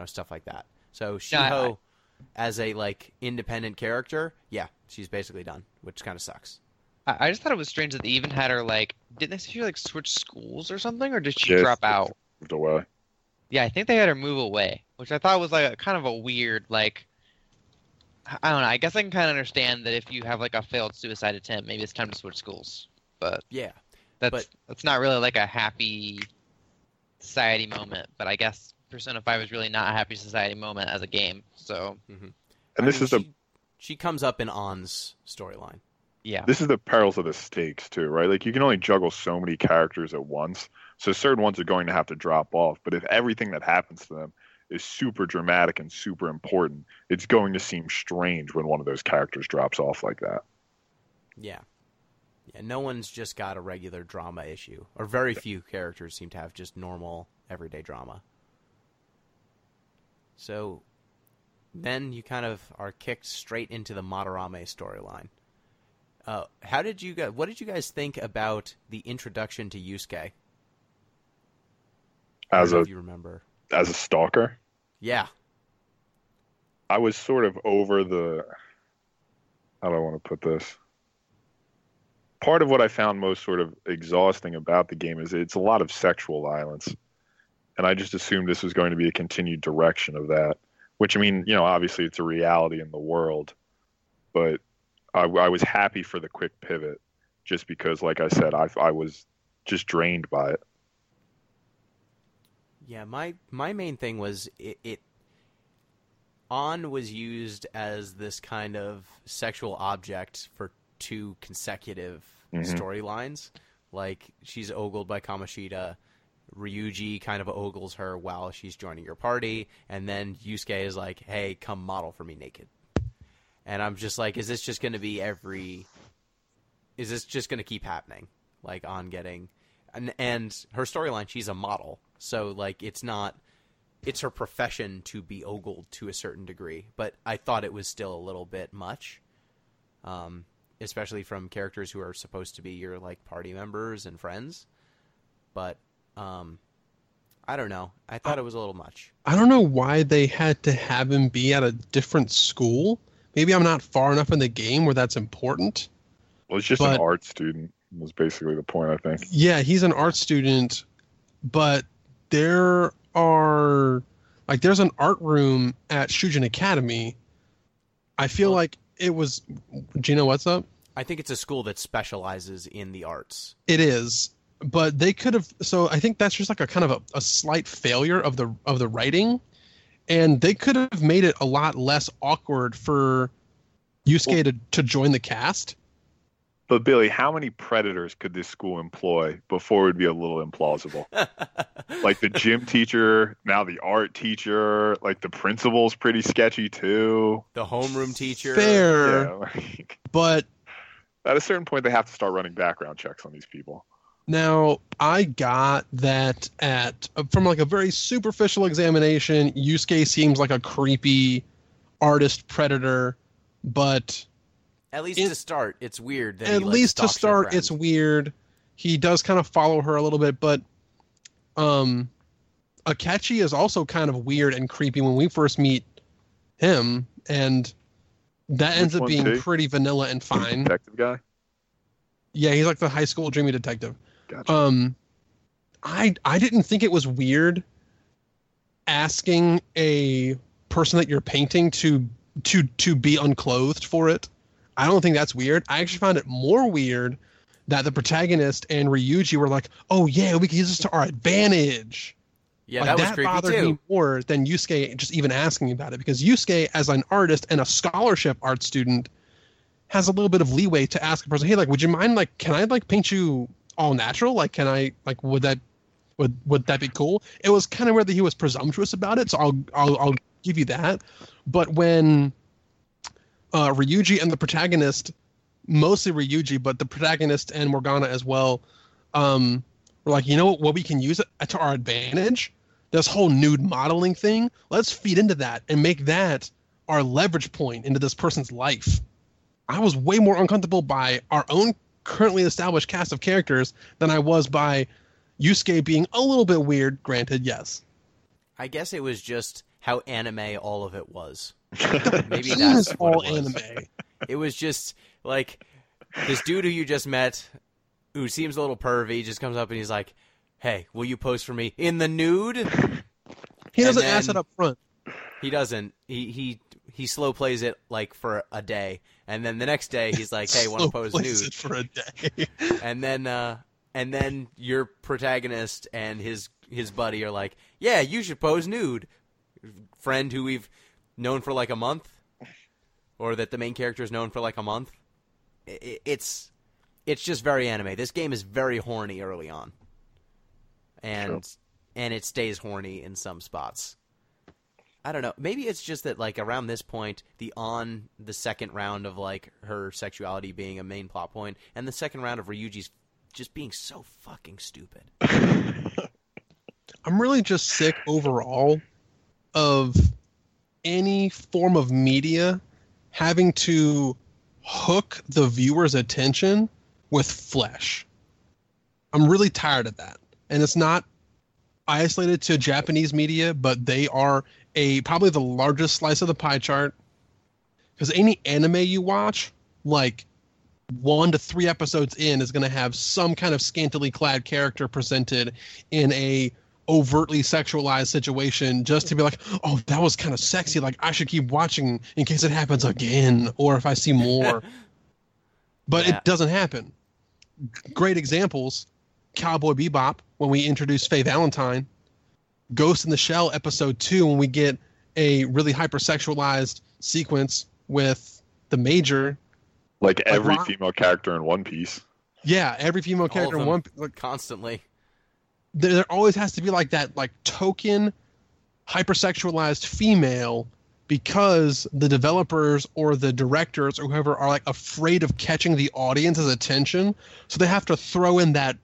stuff like that. So Shiho, as a independent character, yeah, she's basically done, which kind of sucks. I just thought it was strange that they even had her didn't they say she switch schools or something, or did she drop out? Moved away. Yeah, I think they had her move away, which I thought was kind of a weird I don't know. I guess I can kind of understand that if you have a failed suicide attempt, maybe it's time to switch schools. But yeah, that's not really a happy society moment. But I guess Persona 5 is really not a happy society moment as a game. So, and she comes up in Ann's storyline. Yeah, this is the perils of the stakes too, right? You can only juggle so many characters at once, so certain ones are going to have to drop off. But if everything that happens to them is super dramatic and super important, it's going to seem strange when one of those characters drops off like that. Yeah. Yeah, no one's just got a regular drama issue. Or very few characters seem to have just normal, everyday drama. So then you kind of are kicked straight into the Madarame storyline. What did you guys think about the introduction to Yusuke? If you remember. As a stalker? Yeah. I was sort of over how do I want to put this? Part of what I found most sort of exhausting about the game is it's a lot of sexual violence. And I just assumed this was going to be a continued direction of that. Which, obviously it's a reality in the world. But I was happy for the quick pivot. Just because, like I said, I was just drained by it. Yeah, my main thing was Ann was used as this kind of sexual object for 2 consecutive storylines, Like, she's ogled by Kamoshida. Ryuji kind of ogles her while she's joining your party. And then Yusuke is like, hey, come model for me naked. And I'm just like, is this just going to be is this just going to keep happening? Like, on getting... And her storyline, she's a model. So, like, it's her profession to be ogled to a certain degree. But I thought it was still a little bit much. Especially from characters who are supposed to be your, like, party members and friends. But, I don't know. I thought it was a little much. I don't know why they had to have him be at a different school. Maybe I'm not far enough in the game where that's important. Well, it's just an art student was basically the point, I think. Yeah, he's an art student, but there's an art room at Shujin Academy. I feel like it was... Gino, what's up? I think it's a school that specializes in the arts. It is, but they could have... So I think that's just like a kind of a slight failure of the writing, and they could have made it a lot less awkward for Yusuke to join the cast. But Billy, how many predators could this school employ before it would be a little implausible? Like the gym teacher, now the art teacher, like the principal's pretty sketchy too. The homeroom teacher. Fair, Yeah, but at a certain point they have to start running background checks on these people. Now, I got that from like a very superficial examination, Yusuke seems like a creepy artist predator, but... At least to start, it's weird. At least to start, it's weird. He does kind of follow her a little bit, but Akechi is also kind of weird and creepy when we first meet him, and that ends up being pretty vanilla and fine. Detective guy? Yeah, he's like the high school dreamy detective. Gotcha. I didn't think it was weird asking a person that you're painting to be unclothed for it. I don't think that's weird. I actually found it more weird that the protagonist and Ryuji were like, "Oh yeah, we can use this to our advantage." Yeah, like, that was creepy bothered too. me more than Yusuke just even asking about it, because Yusuke, as an artist and a scholarship art student, has a little bit of leeway to ask a person, "Hey, like, would you mind, like, can I like paint you all natural? Like, can I, like, would that be cool?" It was kind of weird that he was presumptuous about it, so I'll give you that. But when Ryuji and the protagonist, mostly Ryuji, but the protagonist and Morgana as well, were like, you know what we can use it to our advantage? This whole nude modeling thing, let's feed into that and make that our leverage point into this person's life. I was way more uncomfortable by our own currently established cast of characters than I was by Yusuke being a little bit weird, granted, yes. I guess it was just how anime all of it was. Maybe It that's is what all it was. anime. It was just like this dude who you just met, who seems a little pervy, just comes up and he's like, "Hey, will you pose for me in the nude?" He doesn't then- ask it up front. He doesn't. He slow plays it like for a day, and then the next day he's like, "Hey, want to pose Plays nude?" it for a day. And then your protagonist and his buddy are like, "Yeah, you should pose nude." Friend who we've known for like a month, or that the main character is known for like a month. It's just very anime. This game is very horny early on, and it stays horny in some spots. I don't know. Maybe it's just that like around this point, the second round of like her sexuality being a main plot point, and the second round of Ryuji's just being so fucking stupid. I'm really just sick overall of any form of media having to hook the viewer's attention with flesh. I'm really tired of that. And it's not isolated to Japanese media, but they are probably the largest slice of the pie chart. Because any anime you watch, like 1 to 3 episodes in, is going to have some kind of scantily clad character presented in a overtly sexualized situation, just to be like, "Oh, that was kind of sexy. Like, I should keep watching in case it happens again, or if I see more." But Yeah. it doesn't happen. Great examples: Cowboy Bebop, when we introduced Faye Valentine; Ghost in the Shell episode 2, when we get a really hypersexualized sequence with the Major. Like every Ron- female character in One Piece. Yeah, every female All of character in them. One like Constantly. there always has to be like that like token hypersexualized female because the developers or the directors or whoever are like afraid of catching the audience's attention, so they have to throw in that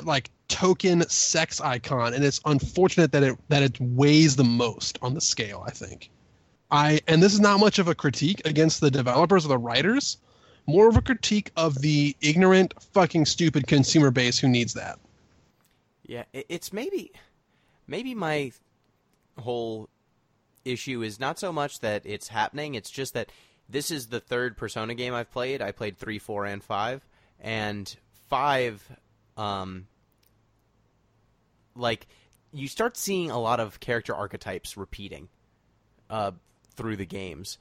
like token sex icon, and it's unfortunate that it weighs the most on the scale, I think. And this is not much of a critique against the developers or the writers, more of a critique of the ignorant fucking stupid consumer base who needs that. Yeah, it's maybe my whole issue is not so much that it's happening, it's just that this is the third Persona game I've played. I played 3, 4, and 5. And 5, like, you start seeing a lot of character archetypes repeating through the games.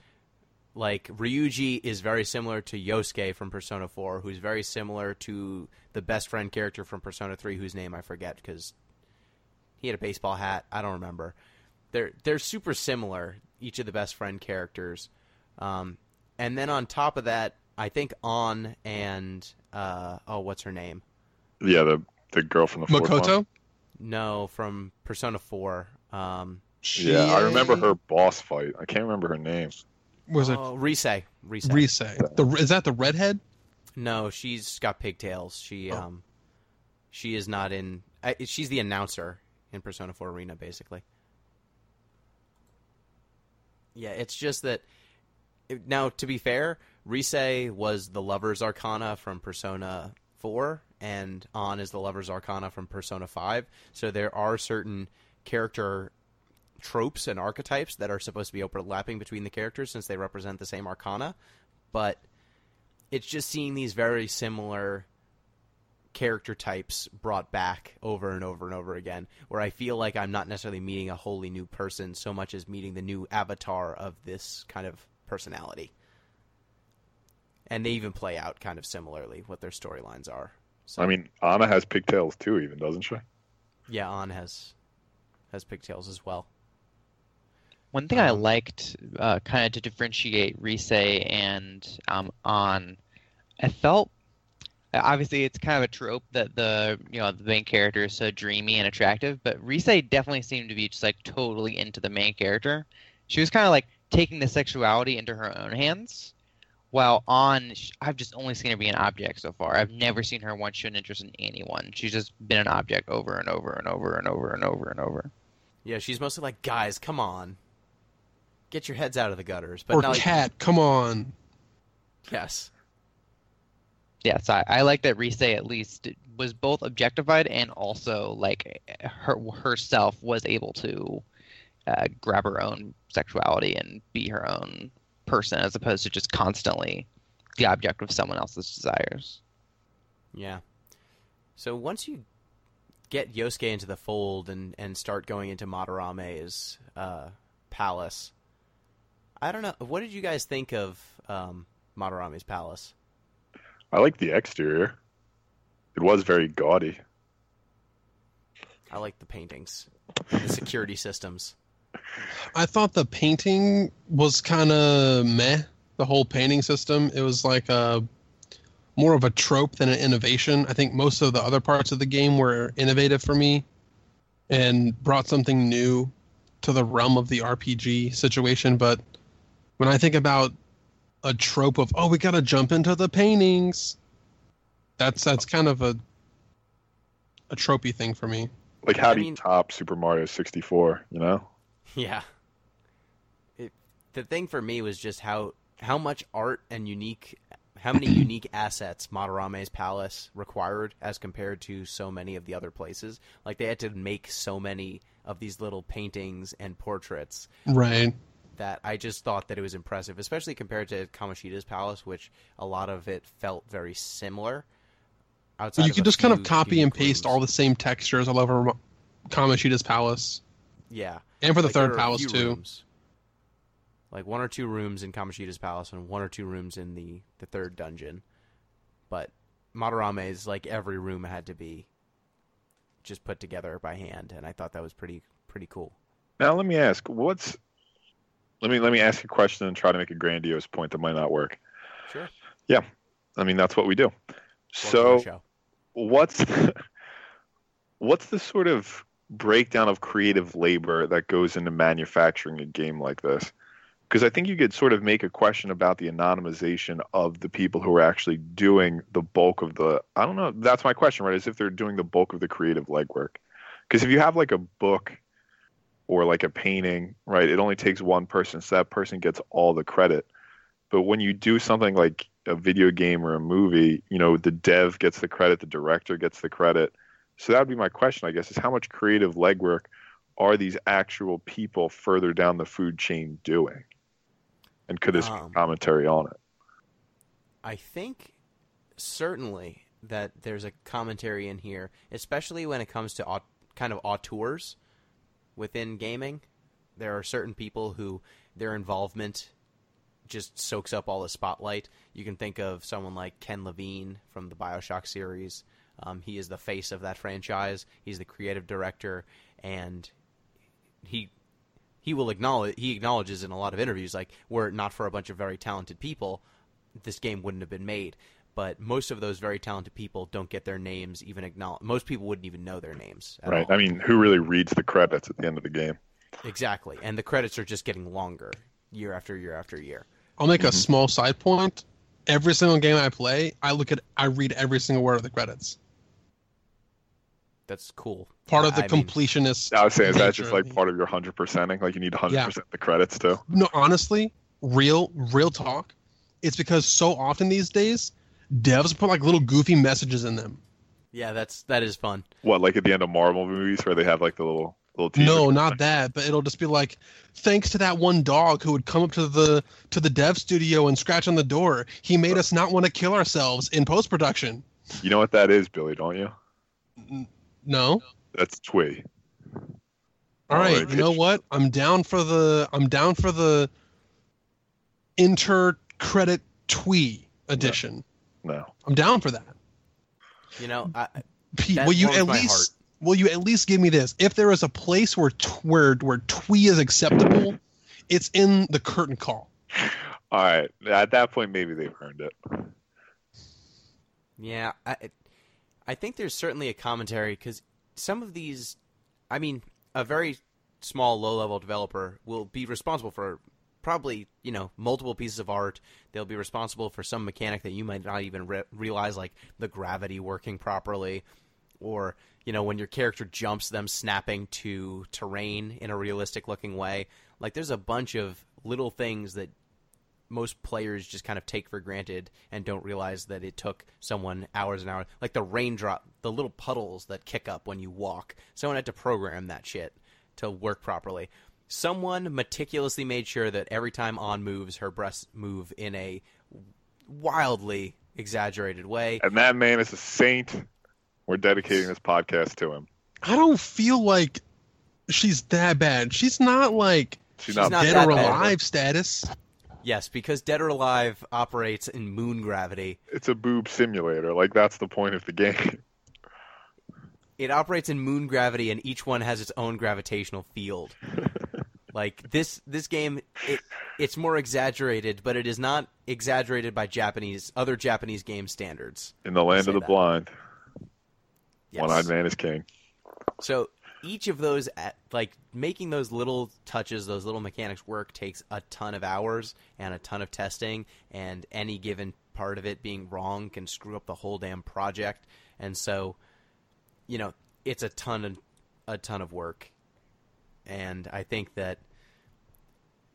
Like, Ryuji is very similar to Yosuke from Persona 4, who's very similar to the best friend character from Persona 3, whose name I forget because he had a baseball hat. I don't remember. They're super similar, each of the best friend characters. And then on top of that, I think An and what's her name? Yeah, the girl from the fourth one. Makoto? No, from Persona 4. Yeah, I remember her boss fight. I can't remember her name. Was it Rise? Rise? Is that the redhead? No, she's got pigtails. She is not in. She's the announcer in Persona 4 Arena, basically. Yeah, it's just that. Now, to be fair, Rise was the Lover's Arcana from Persona 4, and An is the Lover's Arcana from Persona 5. So there are certain character tropes and archetypes that are supposed to be overlapping between the characters since they represent the same arcana, but it's just seeing these very similar character types brought back over and over and over again, where I feel like I'm not necessarily meeting a wholly new person so much as meeting the new avatar of this kind of personality. And they even play out kind of similarly what their storylines are. So, I mean, Anna has pigtails too, even, doesn't she? yeah, An has pigtails as well. One thing I liked, kind of to differentiate Rise and An, I felt obviously it's kind of a trope that the main character is so dreamy and attractive, but Rise definitely seemed to be just like totally into the main character. She was kind of like taking the sexuality into her own hands, while An, I've just only seen her be an object so far. I've never seen her once show an interest in anyone. She's just been an object over and over and over and over and over and over. Yeah, she's mostly like, guys, come on. Get your heads out of the gutters. But Or now, Cat, come on. yes. Yeah, so I like that Rise at least was both objectified and also like herself was able to grab her own sexuality and be her own person as opposed to just constantly the object of someone else's desires. Yeah. So once you get Yosuke into the fold and start going into Madarame's palace, I don't know. What did you guys think of Madarame's palace? I like the exterior. It was very gaudy. I like the paintings, the security systems. I thought the painting was kind of meh. The whole painting system. It was like more of a trope than an innovation. I think most of the other parts of the game were innovative for me and brought something new to the realm of the RPG situation. But when I think about a trope of, we got to jump into the paintings, that's kind of a tropey thing for me. Like, how do you top Super Mario 64, you know? Yeah. The thing for me was just how much art and how many unique assets Madarame's palace required as compared to so many of the other places. Like, they had to make so many of these little paintings and portraits. Right. That I just thought that it was impressive, especially compared to Kamoshida's palace, which a lot of it felt very similar. Outside you could just kind of copy and paste all the same textures all over Kamoshida's palace. Yeah. And for the third palace, too. Rooms. Like 1 or 2 rooms in Kamoshida's palace and 1 or 2 rooms in the third dungeon. But Madarame's, like, every room had to be just put together by hand, and I thought that was pretty cool. Now, let me ask, let me ask a question and try to make a grandiose point that might not work. Sure. Yeah. I mean, that's what we do. So show. what's what's the sort of breakdown of creative labor that goes into manufacturing a game like this? Because I think you could sort of make a question about the anonymization of the people who are actually doing the bulk of the. I don't know. That's my question, right? As if they're doing the bulk of the creative legwork. Because if you have like a book or like a painting, right, it only takes one person, so that person gets all the credit. But when you do something like a video game or a movie, the dev gets the credit, the director gets the credit. So that would be my question, I guess, is how much creative legwork are these actual people further down the food chain doing? And could this be commentary on it? I think certainly that there's a commentary in here, especially when it comes to kind of auteurs within gaming. There are certain people who their involvement just soaks up all the spotlight. You can think of someone like Ken Levine from the BioShock series. He is the face of that franchise. He's the creative director, and he acknowledges in a lot of interviews, like, were it not for a bunch of very talented people, this game wouldn't have been made. But most of those very talented people don't get their names even acknowledged. Most people wouldn't even know their names at right. all. I mean, who really reads the credits at the end of the game? Exactly. And the credits are just getting longer year after year after year. I'll make a small side point. Every single game I play, I read every single word of the credits. That's cool. Part of the completionist. I was saying, is that just like part of your 100%ing? Like you need 100% the credits too? No, honestly, real talk. It's because so often these days, devs put like little goofy messages in them. Yeah, that is fun. What, like at the end of Marvel movies where they have like the little teaser? No, not that. But it'll just be like, thanks to that one dog who would come up to the dev studio and scratch on the door. He made us not want to kill ourselves in post production. You know what that is, Billy? Don't you? No. That's Twee. All right, you know what? I'm down for the inter-credit Twee edition. No. I'm down for that. Pete, will you at least give me this? If there is a place where Twee is acceptable, it's in the curtain call. All right. At that point, maybe they've earned it. Yeah, I think there's certainly a commentary, because some of these, I mean, a very small, low-level developer will be responsible for probably, multiple pieces of art. They'll be responsible for some mechanic that you might not even realize, like the gravity working properly, or, when your character jumps, them snapping to terrain in a realistic-looking way. Like, there's a bunch of little things that most players just kind of take for granted and don't realize that it took someone hours and hours. Like the raindrop, the little puddles that kick up when you walk. Someone had to program that shit to work properly. Someone meticulously made sure that every time On moves, her breasts move in a wildly exaggerated way. And that man is a saint. We're dedicating this podcast to him. I don't feel like she's that bad. She's not like she's not dead or alive status. Yes, because Dead or Alive operates in moon gravity. It's a boob simulator. Like, that's the point of the game. It operates in moon gravity, and each one has its own gravitational field. Like, this game, it's more exaggerated, but it is not exaggerated by other Japanese game standards. In the land of the blind, yes. One-eyed man is king. So each of those, like, making those little touches, those little mechanics work takes a ton of hours and a ton of testing, and any given part of it being wrong can screw up the whole damn project. And so, it's a ton of work. And I think that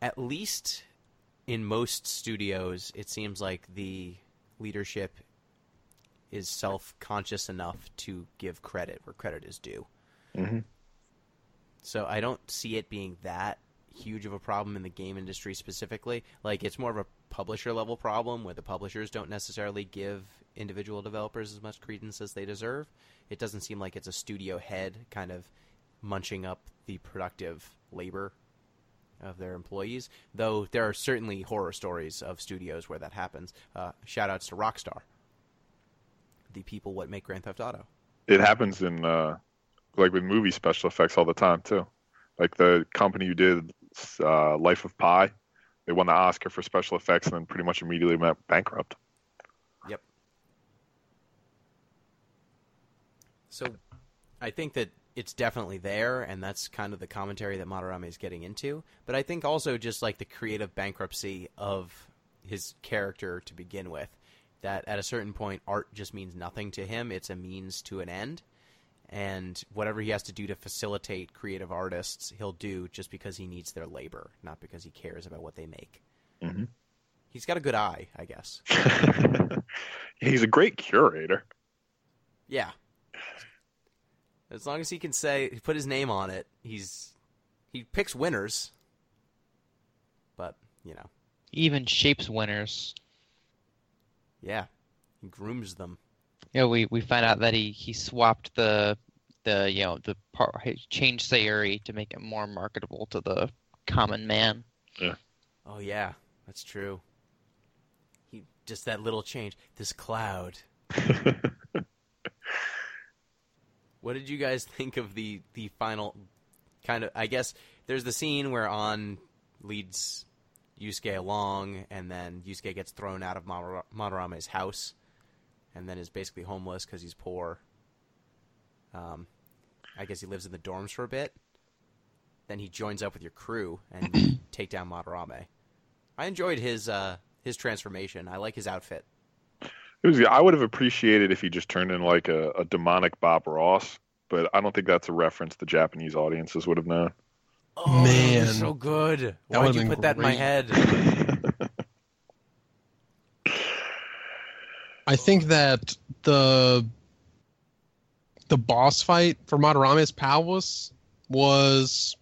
at least in most studios, it seems like the leadership is self-conscious enough to give credit where credit is due. Mm-hmm. So I don't see it being that huge of a problem in the game industry specifically. Like, it's more of a publisher level problem where the publishers don't necessarily give individual developers as much credence as they deserve. It doesn't seem like it's a studio head kind of munching up the productive labor of their employees, though there are certainly horror stories of studios where that happens. Shout outs to Rockstar, the people what make Grand Theft Auto. It happens in like with movie special effects all the time too. Like the company who did Life of Pi, they won the Oscar for special effects and then pretty much immediately went bankrupt. Yep. So I think that it's definitely there, and that's kind of the commentary that Madarame is getting into. But I think also just like the creative bankruptcy of his character to begin with, that at a certain point art just means nothing to him. It's a means to an end. And whatever he has to do to facilitate creative artists, he'll do just because he needs their labor, not because he cares about what they make. Mm-hmm. He's got a good eye, I guess. He's a great curator. Yeah. As long as he can put his name on it, he picks winners. But, He even shapes winners. Yeah. He grooms them. We find out that he swapped the part, changed Sayuri to make it more marketable to the common man. Yeah. Oh yeah, that's true. Just that little change. This cloud. What did you guys think of the final kind of? I guess there's the scene where An leads Yusuke along, and then Yusuke gets thrown out of Madarame's house. And then is basically homeless because he's poor. I guess he lives in the dorms for a bit. Then he joins up with your crew and you take down Madarame. I enjoyed his transformation. I like his outfit. I would have appreciated if he just turned in like a demonic Bob Ross, but I don't think that's a reference the Japanese audiences would have known. Oh, man, so good. Why'd you put that in my head? I think that the boss fight for Madarame's Palace was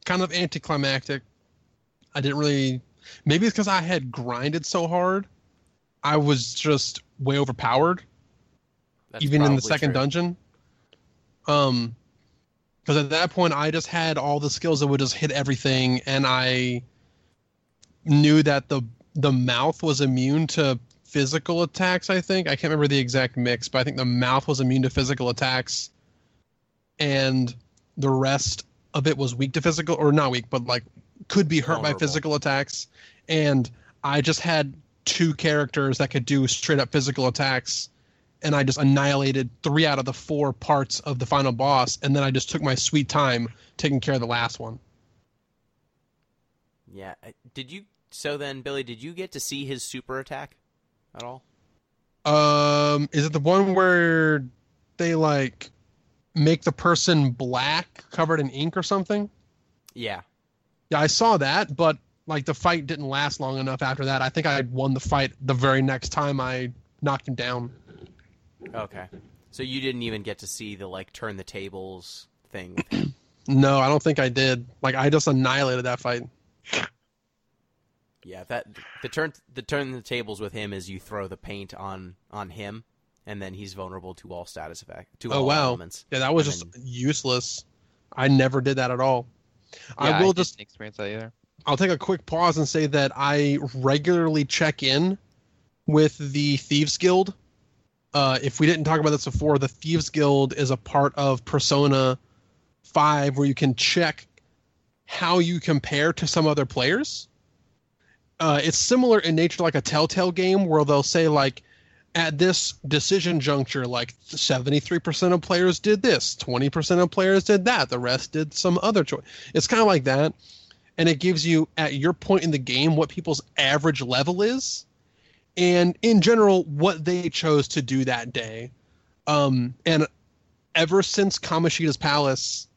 kind of anticlimactic. I didn't really... Maybe it's because I had grinded so hard. I was just way overpowered. That's even in the probably second true. dungeon. Because at that point, I just had all the skills that would just hit everything, and I knew that the mouth was immune to physical attacks, I think. I can't remember the exact mix, but I think the mouth was immune to physical attacks, and the rest of it was weak to physical, or not weak, but like could be hurt by Vulnerable. physical attacks. And I just had 2 characters that could do straight up physical attacks, and I just annihilated 3 out of the 4 parts of the final boss, and then I just took my sweet time taking care of the last one. Yeah. So then, Billy, did you get to see his super attack at all? Is it the one where they like make the person black, covered in ink or something? Yeah. Yeah, I saw that, but like the fight didn't last long enough after that. I think I had won the fight the very next time I knocked him down. Okay. So you didn't even get to see the like turn the tables thing with him. No, I don't think I did. Like I just annihilated that fight. Yeah, the turn the tables with him is you throw the paint on him, and then he's vulnerable to all status effect Oh all wow. elements. Yeah, that was And just useless. I never did that at all. I will just didn't experience that either. I'll take a quick pause and say that I regularly check in with the Thieves Guild. If we didn't talk about this before, the Thieves Guild is a part of Persona 5 where you can check how you compare to some other players. It's similar in nature to like a Telltale game where they'll say like, at this decision juncture, like 73% of players did this, 20% of players did that, the rest did some other choice. It's kind of like that. And it gives you, at your point in the game, what people's average level is. And in general, what they chose to do that day. And ever since Kamoshida's Palace,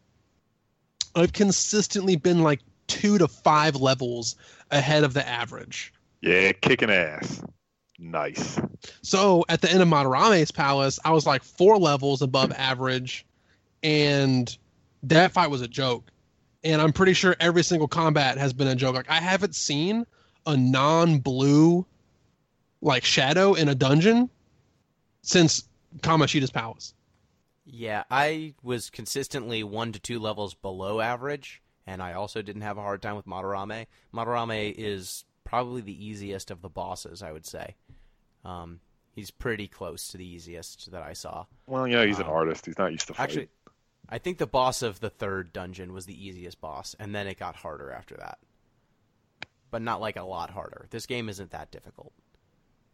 I've consistently been like 2 to 5 levels ahead of the average. Yeah, kicking ass. Nice. So at the end of Madarame's Palace, I was like 4 levels above average, and that fight was a joke. And I'm pretty sure every single combat has been a joke. Like I haven't seen a non-blue like shadow in a dungeon since Kamoshida's Palace. Yeah, I was consistently 1 to 2 levels below average, and I also didn't have a hard time with Madarame. Madarame is probably the easiest of the bosses, I would say. He's pretty close to the easiest that I saw. Well, yeah, he's an artist. He's not used to fight. Actually, I think the boss of the 3rd dungeon was the easiest boss, and then it got harder after that. But not like a lot harder. This game isn't that difficult.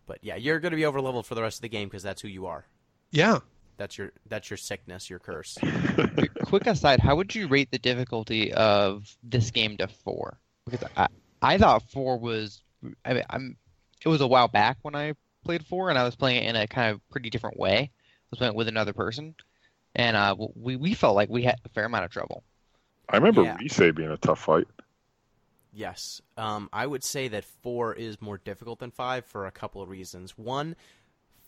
But yeah, you're going to be over-leveled for the rest of the game because that's who you are. Yeah. That's your sickness, your curse. Quick aside, how would you rate the difficulty of this game to 4? Because I thought 4 was, I mean, it was a while back when I played 4, and I was playing it in a kind of pretty different way. I was playing it with another person, and we felt like we had a fair amount of trouble. I remember Yeah. Risei being a tough fight. Yes. I would say that 4 is more difficult than 5 for a couple of reasons. One,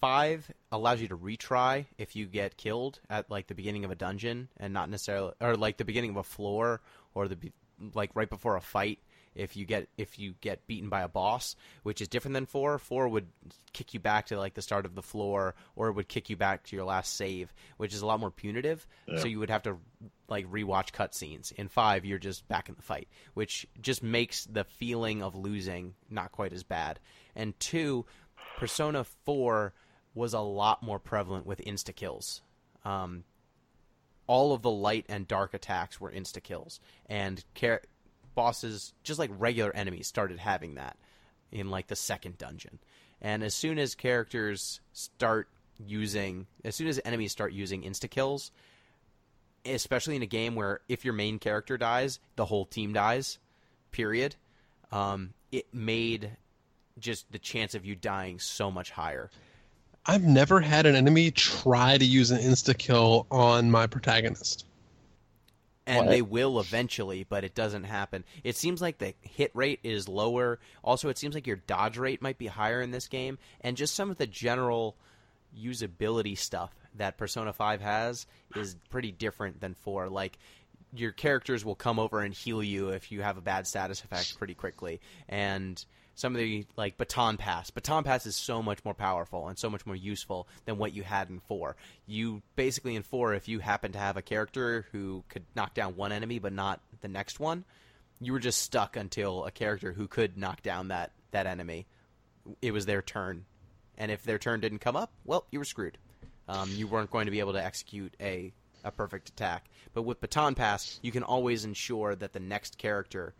5 allows you to retry if you get killed at like the beginning of a dungeon and not necessarily, or like the beginning of a floor, or like right before a fight if you get beaten by a boss, which is different than 4. 4 would kick you back to like the start of the floor, or it would kick you back to your last save, which is a lot more punitive. Yeah. So you would have to like rewatch cutscenes. In 5, you're just back in the fight, which just makes the feeling of losing not quite as bad. And 2, Persona 4 was a lot more prevalent with insta-kills. All of the light and dark attacks were insta-kills. And bosses, just like regular enemies, started having that in like the second dungeon. And as soon as enemies start using insta-kills, especially in a game where if your main character dies, the whole team dies, period, it made just the chance of you dying so much higher. I've never had an enemy try to use an insta-kill on my protagonist. And What? they will eventually, but it doesn't happen. It seems like the hit rate is lower. Also, it seems like your dodge rate might be higher in this game. And just some of the general usability stuff that Persona 5 has is pretty different than 4. Like, your characters will come over and heal you if you have a bad status effect pretty quickly. And some of the, like, Baton Pass. Baton Pass is so much more powerful and so much more useful than what you had in 4. You, basically in 4, if you happen to have a character who could knock down one enemy but not the next one, you were just stuck until a character who could knock down that enemy, it was their turn. And if their turn didn't come up, well, you were screwed. You weren't going to be able to execute a perfect attack. But with Baton Pass, you can always ensure that the next character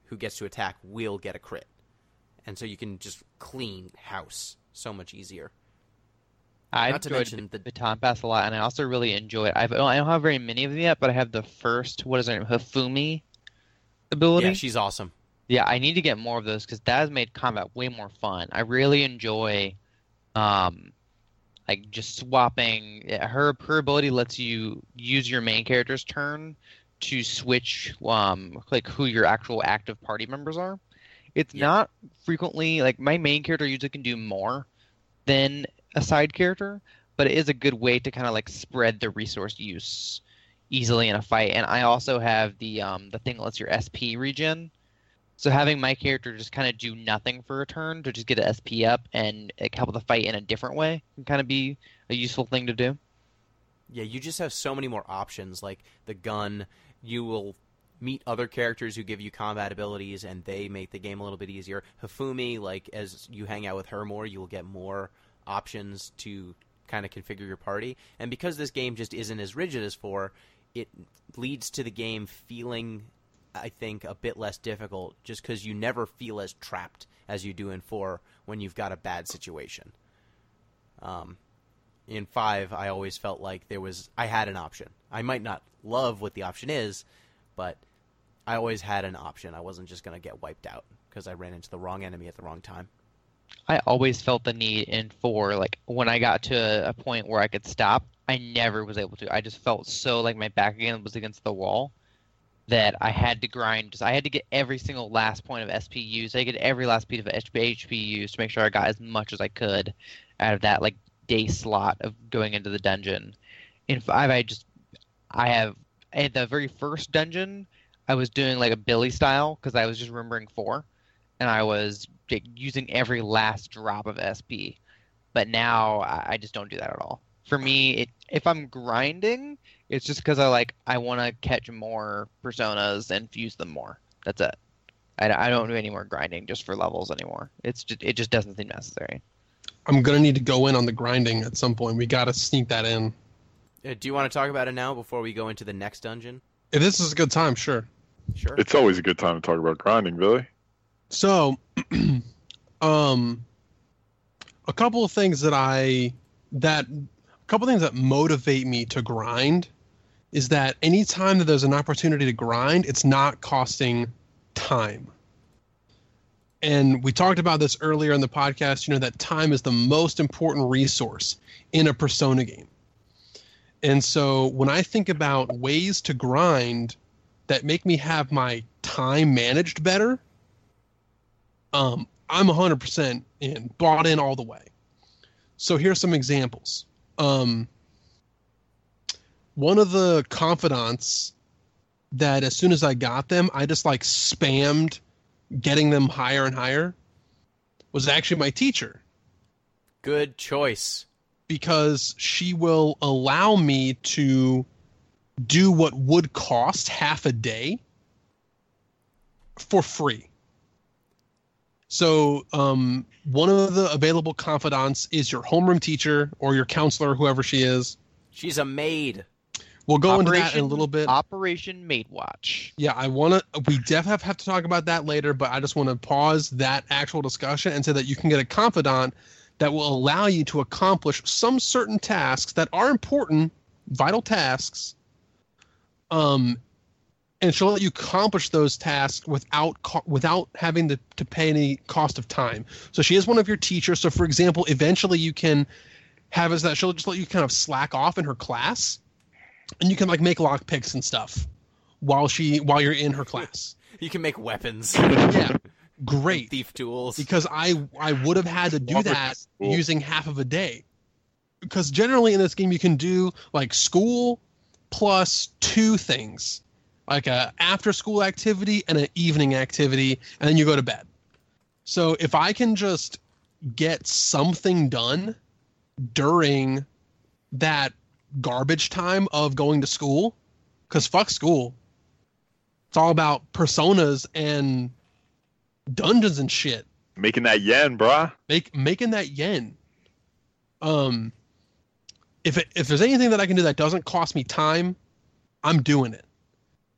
who gets to attack will get a crit. And so you can just clean house so much easier. I Not to enjoyed mention the Baton Pass a lot, and I also really enjoy it. I don't have very many of them yet, but I have the first, what is her name, Hifumi ability. Yeah, she's awesome. Yeah, I need to get more of those because that has made combat way more fun. I really enjoy, like just swapping. Her ability lets you use your main character's turn to switch, like who your actual active party members are. It's Yeah. not frequently like my main character usually can do more than a side character, but it is a good way to kind of like spread the resource use easily in a fight. And I also have the thing that lets your SP regen. So having my character just kind of do nothing for a turn to just get an SP up and like, help the fight in a different way can kind of be a useful thing to do. Yeah, you just have so many more options. Like the gun, you will meet other characters who give you combat abilities, and they make the game a little bit easier. Hifumi, like as you hang out with her more, you will get more options to kind of configure your party. And because this game just isn't as rigid as 4, it leads to the game feeling, I think, a bit less difficult, just because you never feel as trapped as you do in 4 when you've got a bad situation. In 5, I always felt like I had an option. I might not love what the option is, but I always had an option. I wasn't just going to get wiped out because I ran into the wrong enemy at the wrong time. I always felt the need in 4, like when I got to a point where I could stop, I never was able to. I just felt so like my back again was against the wall that I had to grind. Just I had to get every single last point of SP used. I had to get every last piece of HP used to make sure I got as much as I could out of that like day slot of going into the dungeon. In 5, I have at the very first dungeon, I was doing like a Billy style because I was just remembering 4, and I was using every last drop of SP. But now I just don't do that at all. For me, if I'm grinding, it's just because I want to catch more personas and fuse them more. That's it. I don't do any more grinding just for levels anymore. It just doesn't seem necessary. I'm going to need to go in on the grinding at some point. We got to sneak that in. Do you want to talk about it now before we go into the next dungeon? If this is a good time, sure. Sure. It's always a good time to talk about grinding, Billy. So, a couple of things that couple things that motivate me to grind is that anytime that there's an opportunity to grind, it's not costing time. And we talked about this earlier in the podcast, that time is the most important resource in a Persona game. And so when I think about ways to grind that make me have my time managed better, I'm 100% bought in all the way. So here's some examples. One of the confidants that as soon as I got them, I just like spammed getting them higher and higher was actually my teacher. Good choice. Because she will allow me to do what would cost half a day for free. So one of the available confidants is your homeroom teacher or your counselor, whoever she is. She's a maid. We'll go into that in a little bit. Operation Maid Watch. Yeah, we definitely have to talk about that later, but I just want to pause that actual discussion and say that you can get a confidant that will allow you to accomplish some certain tasks that are important, vital tasks, and she'll let you accomplish those tasks without having to pay any cost of time. So she is one of your teachers. So, for example, eventually you can have is that she'll just let you kind of slack off in her class, and you can like make lock picks and stuff while you're in her class. You can make weapons. Yeah. Great. Thief tools. Because I would have had to do that using half of a day. Because generally in this game you can do like school plus 2 things. Like a after school activity and an evening activity, and then you go to bed. So if I can just get something done during that garbage time of going to school, because fuck school. It's all about personas and dungeons and shit. Making that yen, brah. Making that yen. If there's anything that I can do that doesn't cost me time, I'm doing it.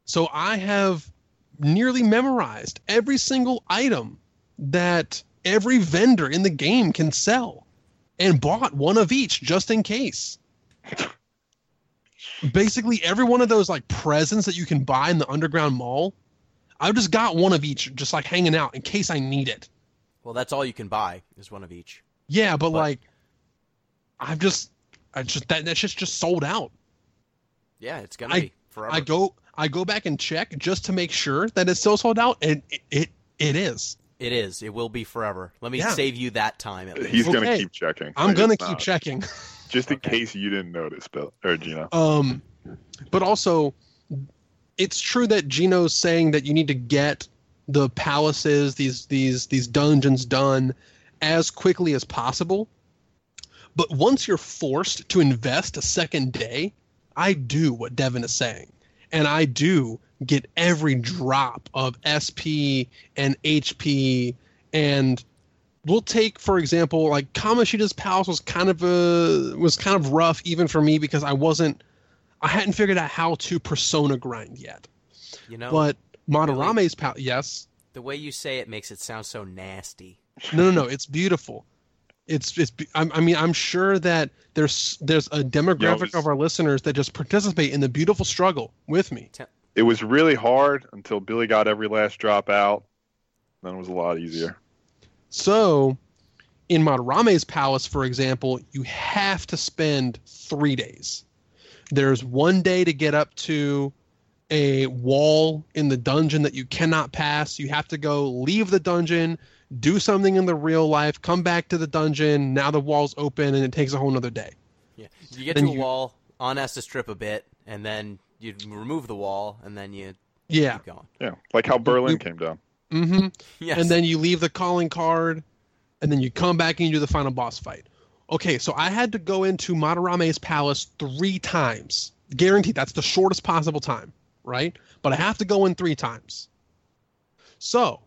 So I have nearly memorized every single item that every vendor in the game can sell, and bought one of each just in case. Basically, every one of those like presents that you can buy in the underground mall, I've just got one of each, just like hanging out in case I need it. Well, that's all you can buy is one of each. Yeah, but like, that shit's just sold out. Yeah, it's gonna be forever. I go back and check just to make sure that it's still sold out, and it is. It is. It will be forever. Let me save you that time at least. He's gonna keep checking. I'm gonna keep checking. Just in case you didn't notice, Bill or Gino. But also, it's true that Gino's saying that you need to get the palaces, these dungeons done as quickly as possible. But once you're forced to invest a second day, I do what Devin is saying. And I do get every drop of SP and HP. And we'll take, for example, like Kamoshida's Palace was kind of rough even for me because I hadn't figured out how to Persona grind yet. But Madarame's Palace, yes. The way you say it makes it sound so nasty. No, it's beautiful. I'm sure that there's a demographic of our listeners that just participate in the beautiful struggle with me. It was really hard until Billy got every last drop out. Then it was a lot easier. So, in Madarame's Palace, for example, you have to spend 3 days. There's 1 day to get up to a wall in the dungeon that you cannot pass. You have to go leave the dungeon, do something in the real life, come back to the dungeon. Now the wall's open, and it takes a whole nother day. Yeah, you get to a wall, on has to strip a bit, and then you remove the wall, and then you keep going. Yeah, like how Berlin came down. Mm-hmm. Yes. And then you leave the calling card, and then you come back and you do the final boss fight. Okay, so I had to go into Madarame's Palace 3 times. Guaranteed, that's the shortest possible time, right? But I have to go in 3 times. So,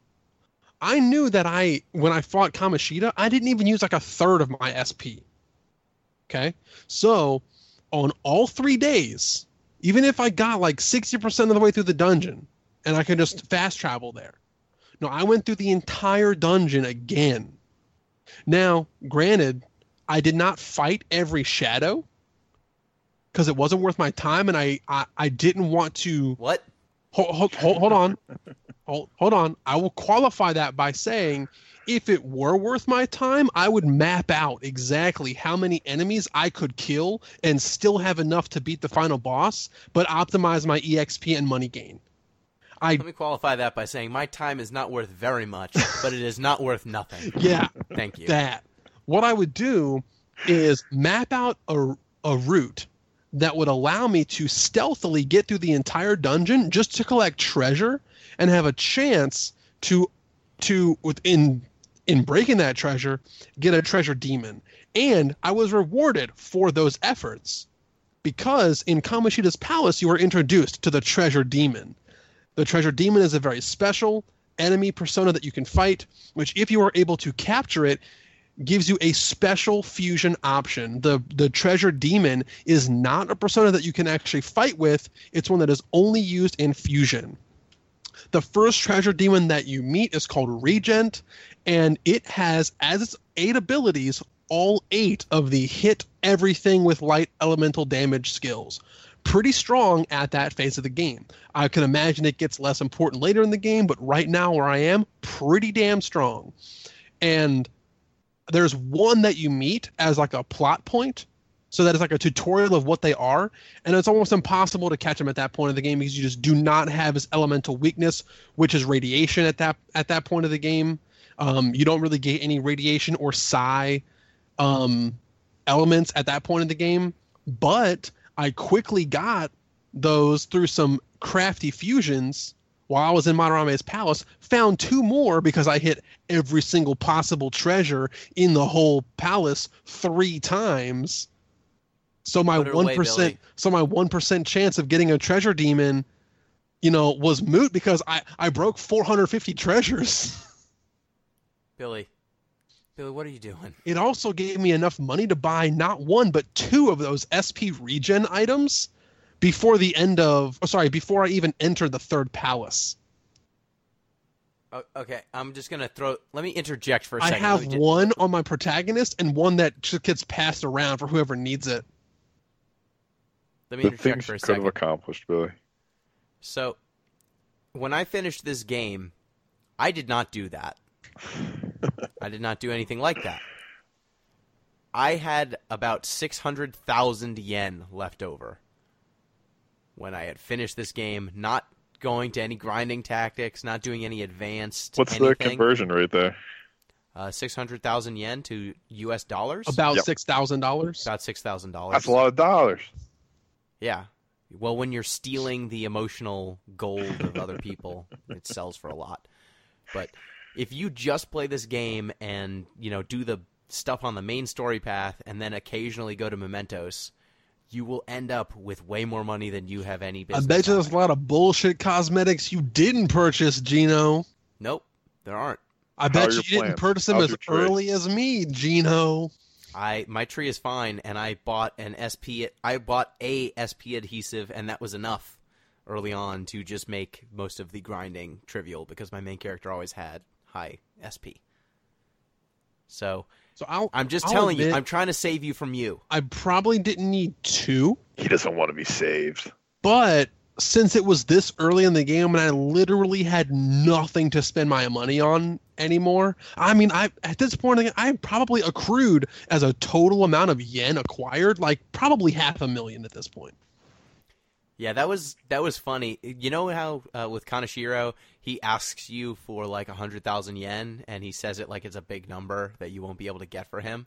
I knew that when I fought Kamoshida, I didn't even use like a third of my SP. Okay? So, on all 3 days, even if I got like 60% of the way through the dungeon, and I could just fast travel there. No, I went through the entire dungeon again. Now, granted, I did not fight every shadow, because it wasn't worth my time, and I didn't want to. What? Hold on. Hold on. I will qualify that by saying if it were worth my time, I would map out exactly how many enemies I could kill and still have enough to beat the final boss, but optimize my EXP and money gain. Let me qualify that by saying my time is not worth very much, but it is not worth nothing. Yeah. Thank you. That. What I would do is map out a route that would allow me to stealthily get through the entire dungeon just to collect treasure and have a chance to in breaking that treasure, get a treasure demon. And I was rewarded for those efforts because in Kamoshida's palace, you are introduced to the treasure demon. The treasure demon is a very special enemy persona that you can fight, which if you are able to capture it, gives you a special fusion option. The treasure demon is not a persona that you can actually fight with. It's one that is only used in fusion. The first treasure demon that you meet is called Regent, and it has, as its 8 abilities, all 8 of the hit everything with light elemental damage skills. Pretty strong at that phase of the game. I can imagine it gets less important later in the game, but right now where I am, pretty damn strong. And there's one that you meet as like a plot point, so that is like a tutorial of what they are, and it's almost impossible to catch them at that point of the game because you just do not have his elemental weakness, which is radiation at that point of the game. You don't really get any radiation or psi elements at that point of the game, but I quickly got those through some crafty fusions while I was in Madarame's palace, found 2 more because I hit every single possible treasure in the whole palace 3 times. So my 1%, so my 1% chance of getting a treasure demon, was moot because I broke 450 treasures. Billy, what are you doing? It also gave me enough money to buy not 1 but 2 of those SP regen items before I even entered the 3rd palace. Okay, I'm just going to let me interject for a second. I have 1 on my protagonist and 1 that just gets passed around for whoever needs it. Let me interject for a second. Could have accomplished, Billy. So, when I finished this game, I did not do that. I did not do anything like that. I had about 600,000 yen left over when I had finished this game, not going to any grinding tactics, not doing any advanced What's anything. the conversion rate there? 600,000 yen to US dollars? About $6,000. About $6,000. That's a lot of dollars. Yeah. Well, when you're stealing the emotional gold of other people, it sells for a lot. But if you just play this game and, do the stuff on the main story path and then occasionally go to Mementos, you will end up with way more money than you have any business. I bet you there's a lot of bullshit cosmetics you didn't purchase, Gino. Nope, there aren't. I bet you didn't purchase them as early as me, Gino. My tree is fine, and I bought a SP adhesive, and that was enough early on to just make most of the grinding trivial because my main character always had high SP. So I'm just telling you, I'm trying to save you from you. I probably didn't need 2. He doesn't want to be saved. But since it was this early in the game and I literally had nothing to spend my money on anymore, at this point, I probably accrued as a total amount of yen acquired, like probably 500,000 at this point. Yeah, that was funny. You know how with Kaneshiro, he asks you for like 100,000 yen, and he says it like it's a big number that you won't be able to get for him.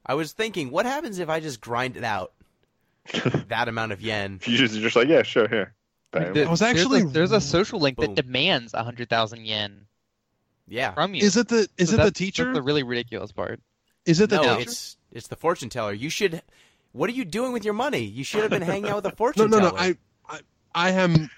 I was thinking, what happens if I just grind it out that amount of yen? You're just like, yeah, sure, here. There's a social link that demands 100,000 yen. Yeah, from you. Is it the teacher? That's the really ridiculous part. Is it the teacher? No, it's the fortune teller. You should. What are you doing with your money? You should have been hanging out with the fortune teller. No. I am.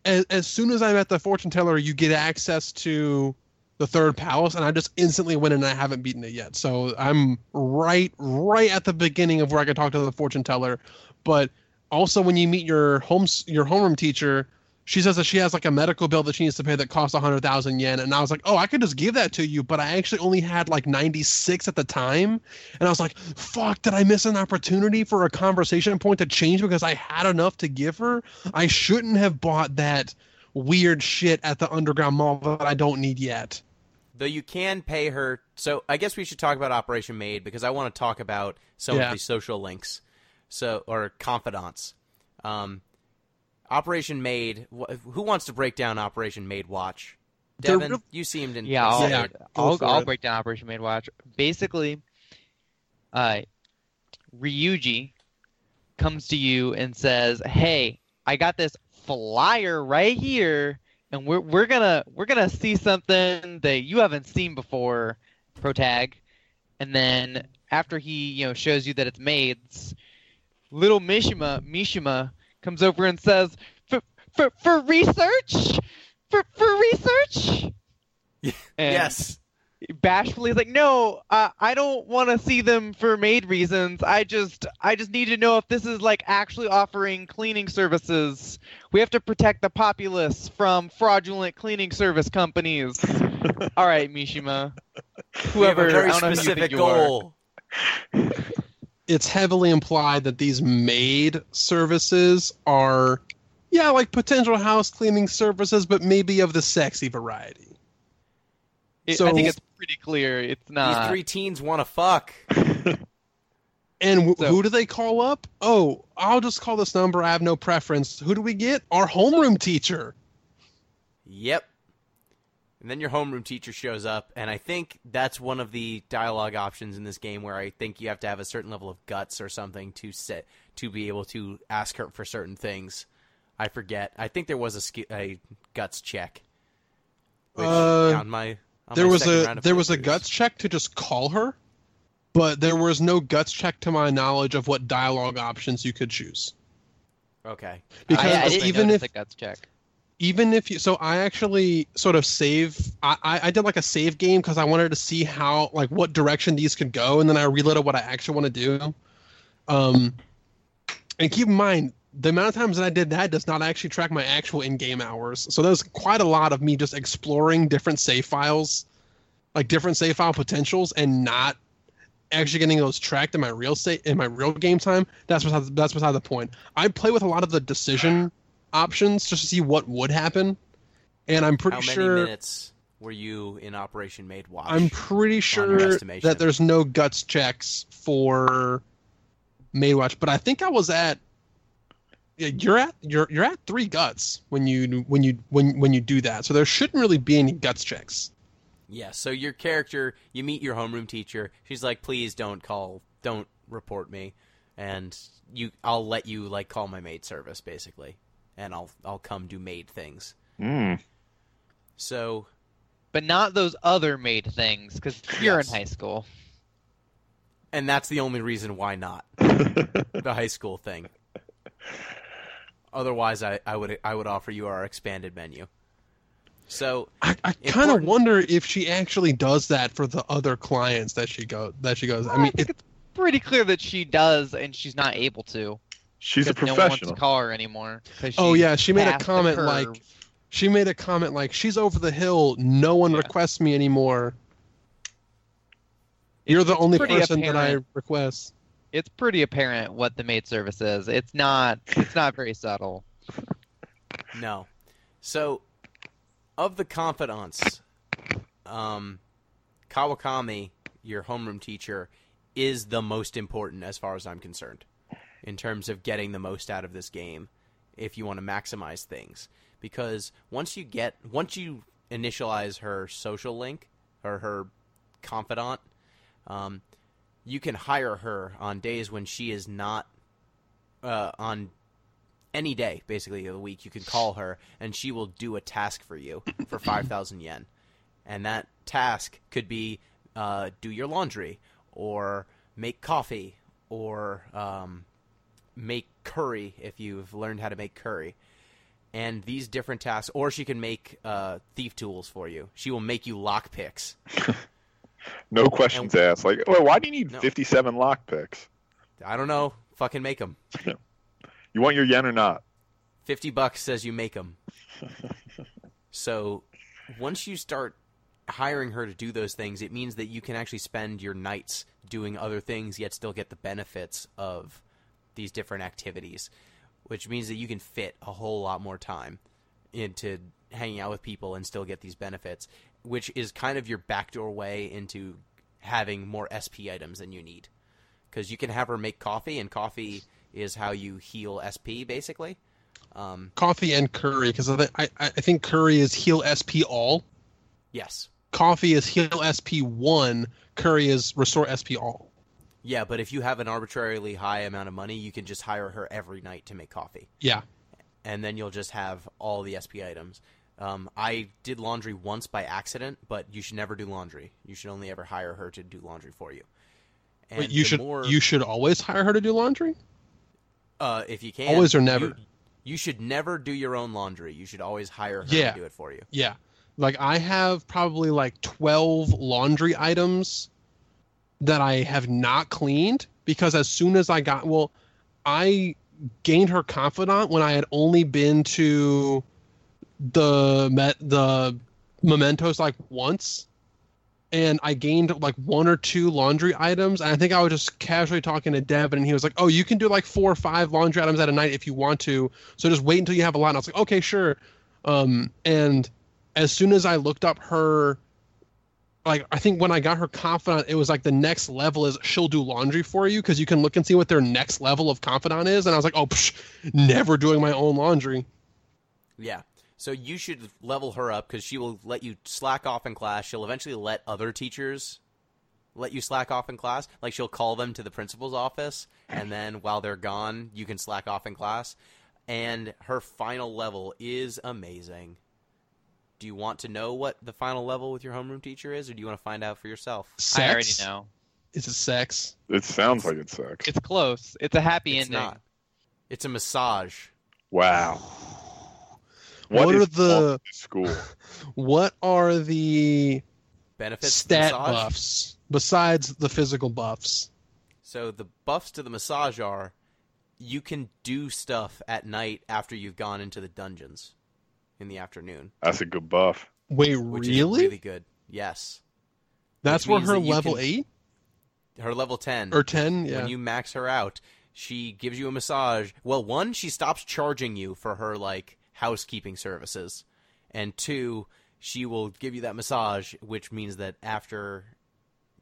As soon as I'm at the fortune teller, you get access to the 3rd palace, and I just instantly went in and I haven't beaten it yet. So I'm right at the beginning of where I can talk to the fortune teller. But also, when you meet your homeroom teacher, she says that she has like a medical bill that she needs to pay that costs 100,000 yen. And I was like, oh, I could just give that to you. But I actually only had like 96 at the time. And I was like, fuck, did I miss an opportunity for a conversation point to change because I had enough to give her? I shouldn't have bought that weird shit at the Underground Mall that I don't need yet. Though you can pay her. So I guess we should talk about Operation Maid because I want to talk about some of these social links, or confidants. Operation Maid. Who wants to break down Operation Maid Watch? Devin, you seemed in. Yeah, I'll break down Operation Maid Watch. Basically, Ryuji comes to you and says, "Hey, I got this flyer right here, and we're gonna see something that you haven't seen before, Protag." And then after he shows you that it's maids, little Mishima comes over and says, "For research, for research." And yes. Bashfully is like, "No, I don't want to see them for maid reasons. I just need to know if this is like actually offering cleaning services. We have to protect the populace from fraudulent cleaning service companies." All right, Mishima. Whoever, we have a very I don't know who you specific think you are. goal. It's heavily implied that these maid services are, like potential house cleaning services, but maybe of the sexy variety. I think it's pretty clear it's not. These three teens want to fuck. And who do they call up? Oh, I'll just call this number. I have no preference. Who do we get? Our homeroom teacher. Yep. And then your homeroom teacher shows up, and I think that's one of the dialogue options in this game where I think you have to have a certain level of guts or something to be able to ask her for certain things. I forget. I think there was a guts check. Which there was a guts check to just call her, but there was no guts check to my knowledge of what dialogue options you could choose. Okay. Because I didn't notice the guts check. Even if you, so I actually sort of I did like a save game because I wanted to see how, like, what direction these could go, and then I reloaded what I actually want to do. And keep in mind, the amount of times that I did that does not actually track my actual in-game hours. So there's quite a lot of me just exploring different save files, like different save file potentials, and not actually getting those tracked in my real game time. That's beside the point. I play with a lot of the decision options just to see what would happen, and I'm pretty sure. How many minutes were you in Operation Maid Watch? I'm pretty sure that there's no guts checks for Maid Watch, but I think I was at. You're at 3 guts when you do that, so there shouldn't really be any guts checks. Yeah. So your character, you meet your homeroom teacher. She's like, "Please don't report me, and I'll let you like call my maid service basically." And I'll come do maid things. So, but not those other maid things, because you're in high school. And that's the only reason why not the high school thing. Otherwise, I would offer you our expanded menu. So I kind of wonder if she actually does that for the other clients that she goes. I mean, it's pretty clear that she does, and she's not able to. She's a professional. No one wants to call her anymore. Oh yeah, she made a comment like, "She's over the hill. No one requests me anymore. You're the only person that I request." It's pretty apparent what the maid service is. It's not very subtle. No. So, of the confidants, Kawakami, your homeroom teacher, is the most important as far as I'm concerned, in terms of getting the most out of this game if you want to maximize things. Because once you initialize her social link, or her confidant, you can hire her on days when she is not on any day, basically, of the week. You can call her, and she will do a task for you for 5,000 yen. And that task could be do your laundry, or make coffee, or make curry if you've learned how to make curry. And these different tasks, or she can make thief tools for you. She will make you lockpicks. No questions asked. Like, why do you need 57 lockpicks? I don't know. Fucking make them. You want your yen or not? $50 says you make them. So once you start hiring her to do those things, it means that you can actually spend your nights doing other things yet still get the benefits of these different activities, which means that you can fit a whole lot more time into hanging out with people and still get these benefits, which is kind of your backdoor way into having more SP items than you need. Because you can have her make coffee, and coffee is how you heal SP, basically. Coffee and curry, because I think curry is heal SP all. Yes. Coffee is heal SP 1. Curry is restore SP all. Yeah, but if you have an arbitrarily high amount of money, you can just hire her every night to make coffee. Yeah. And then you'll just have all the SP items. I did laundry once by accident, but you should never do laundry. You should only ever hire her to do laundry for you. And Wait, you should always hire her to do laundry? If you can. Always or never? You should never do your own laundry. You should always hire her to do it for you. Yeah. Like, I have probably like 12 laundry items that I have not cleaned because as soon as I gained her confidant when I had only been to the Mementos like once, and I gained like 1 or 2 laundry items, and I think I was just casually talking to Devin, and he was like, "Oh, you can do like 4 or 5 laundry items at a night if you want to, so just wait until you have a lot." And I was like, "Okay, sure." And as soon as I looked up her, like, I think when I got her confidant, it was like the next level is she'll do laundry for you because you can look and see what their next level of confidant is. And I was like, oh, never doing my own laundry. Yeah. So you should level her up because she will let you slack off in class. She'll eventually let other teachers let you slack off in class. Like, she'll call them to the principal's office, and then while they're gone, you can slack off in class. And her final level is amazing. Do you want to know what the final level with your homeroom teacher is, or do you want to find out for yourself? Sex? I already know. Is it sex? It sounds like it's sex. It's close. It's a happy It's ending. not. It's a massage. Wow. What is are the- wrong with this school? What are the Benefits of the stat massage? buffs besides the physical buffs? So the buffs to the massage are you can do stuff at night after you've gone into the dungeons in the afternoon. That's a good buff. Wait, Which really? is really good. Yes. That's which where means her that you level can- 8 Her level 10. or 10? Yeah. When you max her out, she gives you a massage. Well, 1, she stops charging you for her, like, housekeeping services. And 2, she will give you that massage, which means that after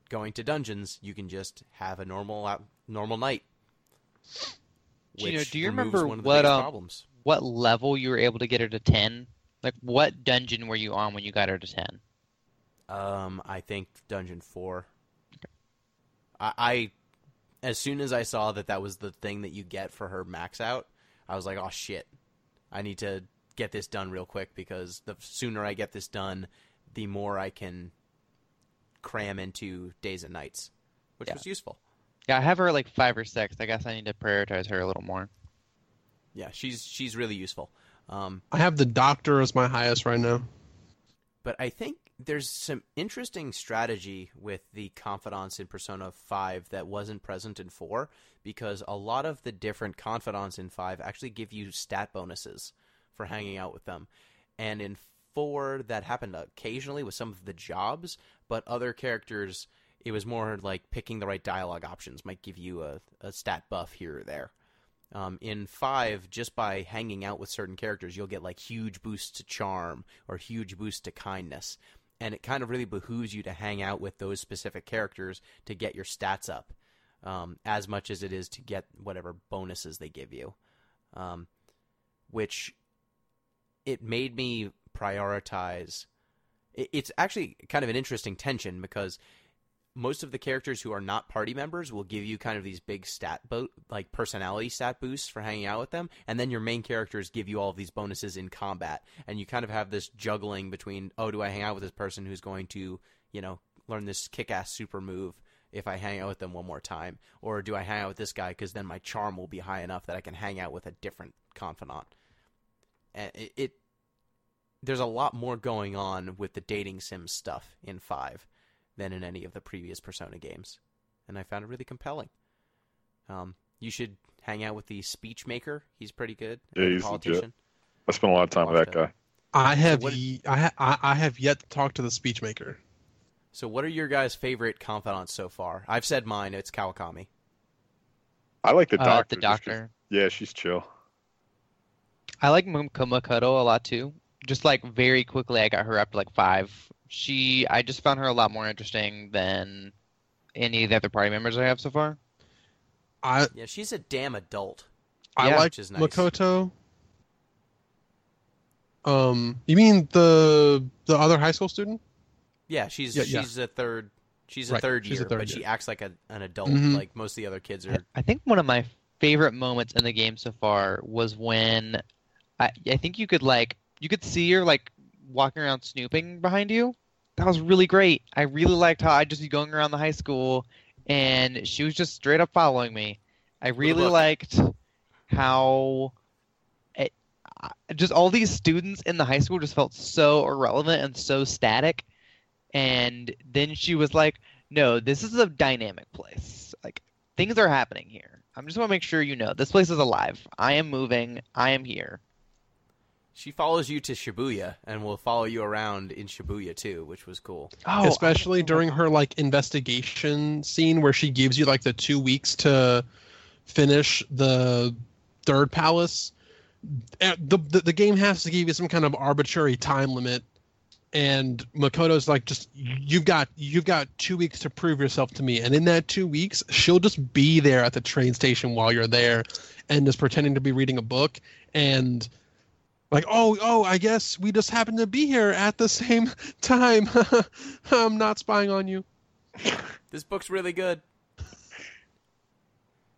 going to dungeons, you can just have a normal night. Gino, Which do you removes remember one of the what biggest problems. what level you were able to get her to 10? Like, what dungeon were you on when you got her to 10? I think Dungeon 4. I as soon as I saw that was the thing that you get for her max out, I was like, oh shit, I need to get this done real quick because the sooner I get this done, the more I can cram into days and nights, which was useful. Yeah, I have her like 5 or 6. I guess I need to prioritize her a little more. Yeah, she's really useful. I have the doctor as my highest right now. But I think there's some interesting strategy with the confidants in Persona 5 that wasn't present in 4, because a lot of the different confidants in 5 actually give you stat bonuses for hanging out with them. And in 4, that happened occasionally with some of the jobs, but other characters, it was more like picking the right dialogue options might give you a stat buff here or there. In 5, just by hanging out with certain characters, you'll get like huge boosts to charm or huge boosts to kindness. And it kind of really behooves you to hang out with those specific characters to get your stats up, as much as it is to get whatever bonuses they give you. Which it made me prioritize. It's actually kind of an interesting tension because most of the characters who are not party members will give you kind of these big like personality stat boosts for hanging out with them, and then your main characters give you all of these bonuses in combat, and you kind of have this juggling between, oh, do I hang out with this person who's going to, learn this kick-ass super move if I hang out with them one more time, or do I hang out with this guy because then my charm will be high enough that I can hang out with a different confidant. And there's a lot more going on with the dating sim stuff in 5 than in any of the previous Persona games, and I found it really compelling. You should hang out with the speech maker. He's pretty good. Yeah, the he's legit. politician. I spent a lot of time with that guy. I have what- I have yet to talk to the speechmaker. So what are your guys' favorite confidants so far? I've said mine. It's Kawakami. I like the doctor. The just 'cause- doctor. Yeah, she's chill. I like Makoto a lot too. Just like very quickly, I got her up to like 5. I just found her a lot more interesting than any of the other party members I have so far. I Yeah, she's a damn adult. I Yeah, like which is nice. Makoto. You mean the other high school student? Yeah, she's Yeah. a third. She's a Right, third she's year, a third but she year. acts like an adult, Mhm. like most of the other kids are. I think one of my favorite moments in the game so far was when I think you could see her like walking around snooping behind you. That was really great. I really liked how I'd just be going around the high school and she was just straight up following me. I really look. liked how just all these students in the high school just felt so irrelevant and so static. And then she was like, no, this is a dynamic place. Like, things are happening here. I just want to make sure you know this place is alive. I am moving. I am here. She follows you to Shibuya and will follow you around in Shibuya too, which was cool. Oh, Especially during her like investigation scene where she gives you like the 2 weeks to finish the third palace. The game has to give you some kind of arbitrary time limit, and Makoto's like, just you've got 2 weeks to prove yourself to me, and in that 2 weeks she'll just be there at the train station while you're there and just pretending to be reading a book and like, oh, I guess we just happen to be here at the same time. I'm not spying on you. This book's really good.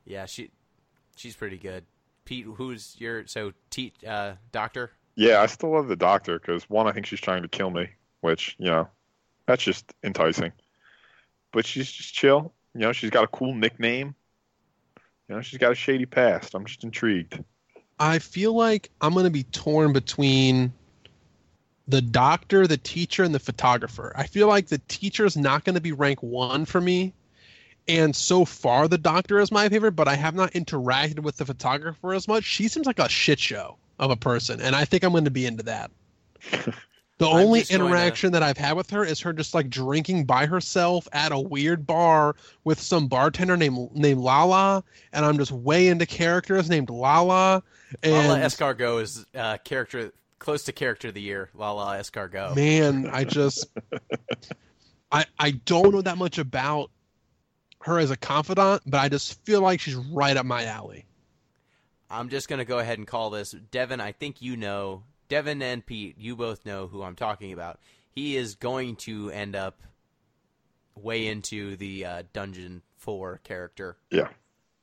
Yeah, she's pretty good. Pete, who's your doctor? Yeah, I still love the doctor because one, I think she's trying to kill me, which that's just enticing. But she's just chill. She's got a cool nickname. She's got a shady past. I'm just intrigued. I feel like I'm going to be torn between the doctor, the teacher, and the photographer. I feel like the teacher is not going to be rank 1 for me. And so far, the doctor is my favorite, but I have not interacted with the photographer as much. She seems like a shit show of a person, and I think I'm going to be into that. The I'm only just going to- interaction that I've had with her is her just like drinking by herself at a weird bar with some bartender named Lala, and I'm just way into characters named Lala. And Lala Escargot is close to character of the year. Lala Escargot. man, I don't know that much about her as a confidant, but I just feel like she's right up my alley. I'm just going to go ahead and call this. Devin, I think you know. Devin and Pete, you both know who I'm talking about. He is going to end up way into the Dungeon 4 character. Yeah.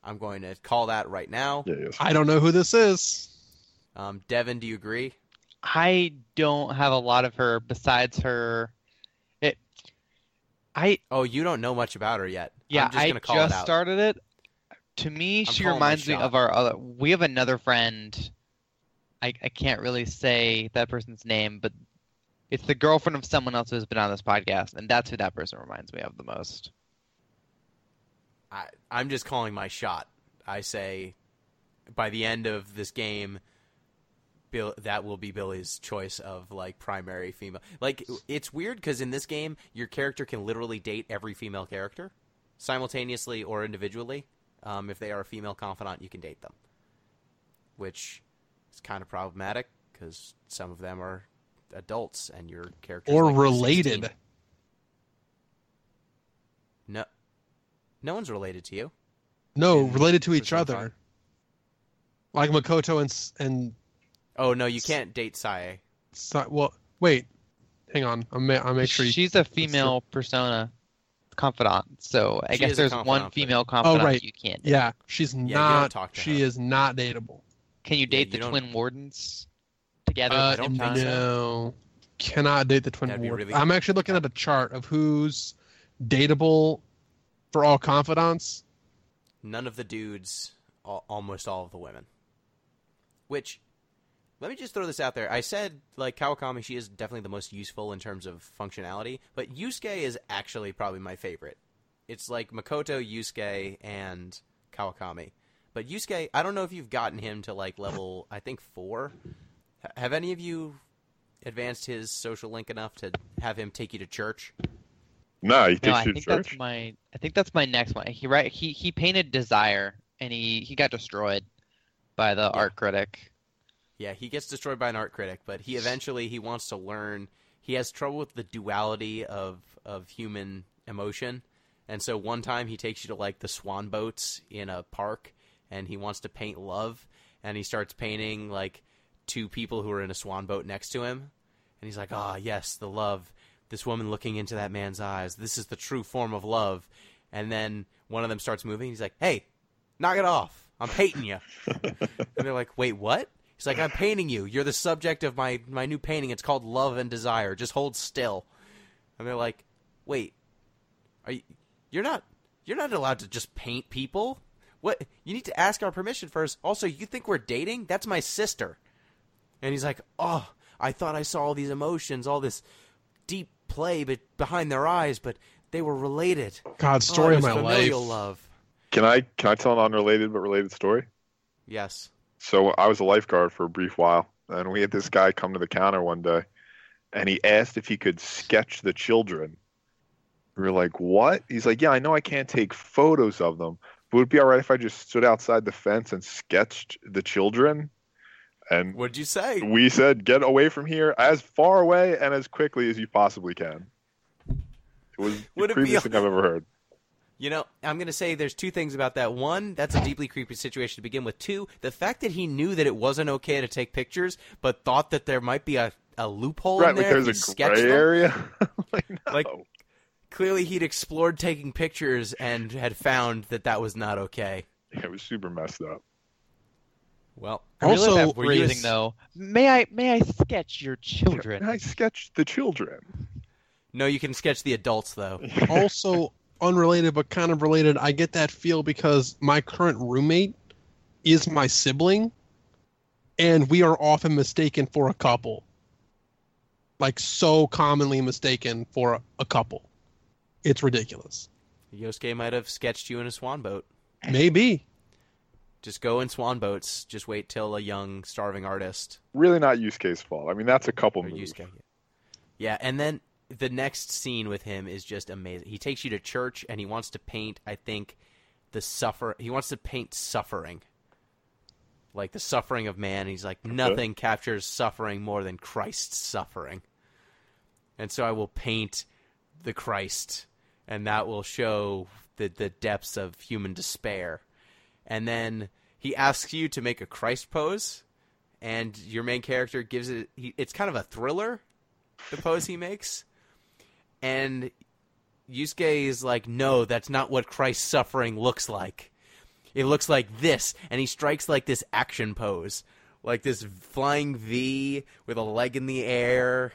I'm going to call that right now. Yeah, yes. I don't know who this is. Devin, do you agree? I don't have a lot of her besides her. Oh, you don't know much about her yet. Yeah, I'm just I going to call it just out. started it. To me, she calling my reminds me shot. of our other. We have another friend. I can't really say that person's name, but it's the girlfriend of someone else who's been on this podcast, and that's who that person reminds me of the most. I'm just calling my shot. I say by the end of this game, that will be Billy's choice of like primary female. Like, it's weird because in this game, your character can literally date every female character simultaneously or individually. If they are a female confidant, you can date them, which is kind of problematic because some of them are adults and your character Or like related. 16. No one's related to you. No, In related to each Persona other. 5? Like Makoto and Oh no, you can't date Sae. well, wait. Hang on. I'll make sure you... She's a female persona confidant, so I She guess is a there's confidant, one but- female confidant right. you can't date. Yeah, she's you don't not. talk to She her. is not dateable. Can you date you the don't- twin wardens together at the don't same think time? so. No, cannot date the twin That'd be ward. really- I'm actually looking at a chart of who's dateable for all confidants. None of the dudes, almost all of the women. Which, let me just throw this out there. I said, like, Kawakami, she is definitely the most useful in terms of functionality, but Yusuke is actually probably my favorite. It's like Makoto, Yusuke, and Kawakami. But Yusuke, I don't know if you've gotten him to like level, I think 4. Have any of you advanced his social link enough to have him take you to church? No, he No, takes I you to think church. that's my next one. He painted Desire, and he got destroyed by the art critic. Yeah, he gets destroyed by an art critic, but he eventually wants to learn. He has trouble with the duality of human emotion, and so one time he takes you to like the swan boats in a park, and he wants to paint love, and he starts painting like 2 people who are in a swan boat next to him, and he's like, "Ah, yes, the love. This woman looking into that man's eyes. This is the true form of love." And then one of them starts moving. He's like, "Hey, knock it off. I'm painting you." And they're like, "Wait, what?" He's like, "I'm painting you. You're the subject of my new painting. It's called Love and Desire. Just hold still." And they're like, "Wait, you're not allowed to just paint people? What? You need to ask our permission first. Also, you think we're dating? That's my sister." And he's like, "Oh, I thought I saw all these emotions, all this deep play behind their eyes, but they were related." God, story it of was my life. familial love. Can I tell an unrelated but related story? Yes. So I was a lifeguard for a brief while, and we had this guy come to the counter one day, and he asked if he could sketch the children. We were like, "What?" He's like, "Yeah, I know I can't take photos of them, but would it be all right if I just stood outside the fence and sketched the children?" And What'd you say? we said, "Get away from here as far away and as quickly as you possibly can." It was Would the it be creepiest thing I've ever heard. You know, I'm going to say there's 2 things about that. 1, that's a deeply creepy situation to begin with. 2, the fact that he knew that it wasn't okay to take pictures, but thought that there might be a loophole Right, in like there. there's if he a sketched gray them. area. Like, no. Like, clearly he'd explored taking pictures and had found that was not okay. Yeah, it was super messed up. Well, I really Also, like that were you phrasing though. May I sketch your children? I sketched the children. No, you can sketch the adults, though. Also, unrelated but kind of related, I get that feel because my current roommate is my sibling, and we are often mistaken for a couple. Like, so commonly mistaken for a couple. It's ridiculous. Yosuke might have sketched you in a swan boat. Maybe. Just go in swan boats. Just wait till a young, starving artist. Really not Yusuke's fault. I mean, that's a couple Or moves. Yusuke. Yeah, and then the next scene with him is just amazing. He takes you to church, and he wants to paint, I think, he wants to paint suffering. Like the suffering of man. He's like, nothing captures suffering more than Christ's suffering. And so I will paint the Christ, and that will show the depths of human despair. And then he asks you to make a Christ pose, and your main character gives it. It's kind of a thriller, the pose he makes. And Yusuke is like, "No, that's not what Christ's suffering looks like. It looks like this." And he strikes like this action pose, like this flying V with a leg in the air.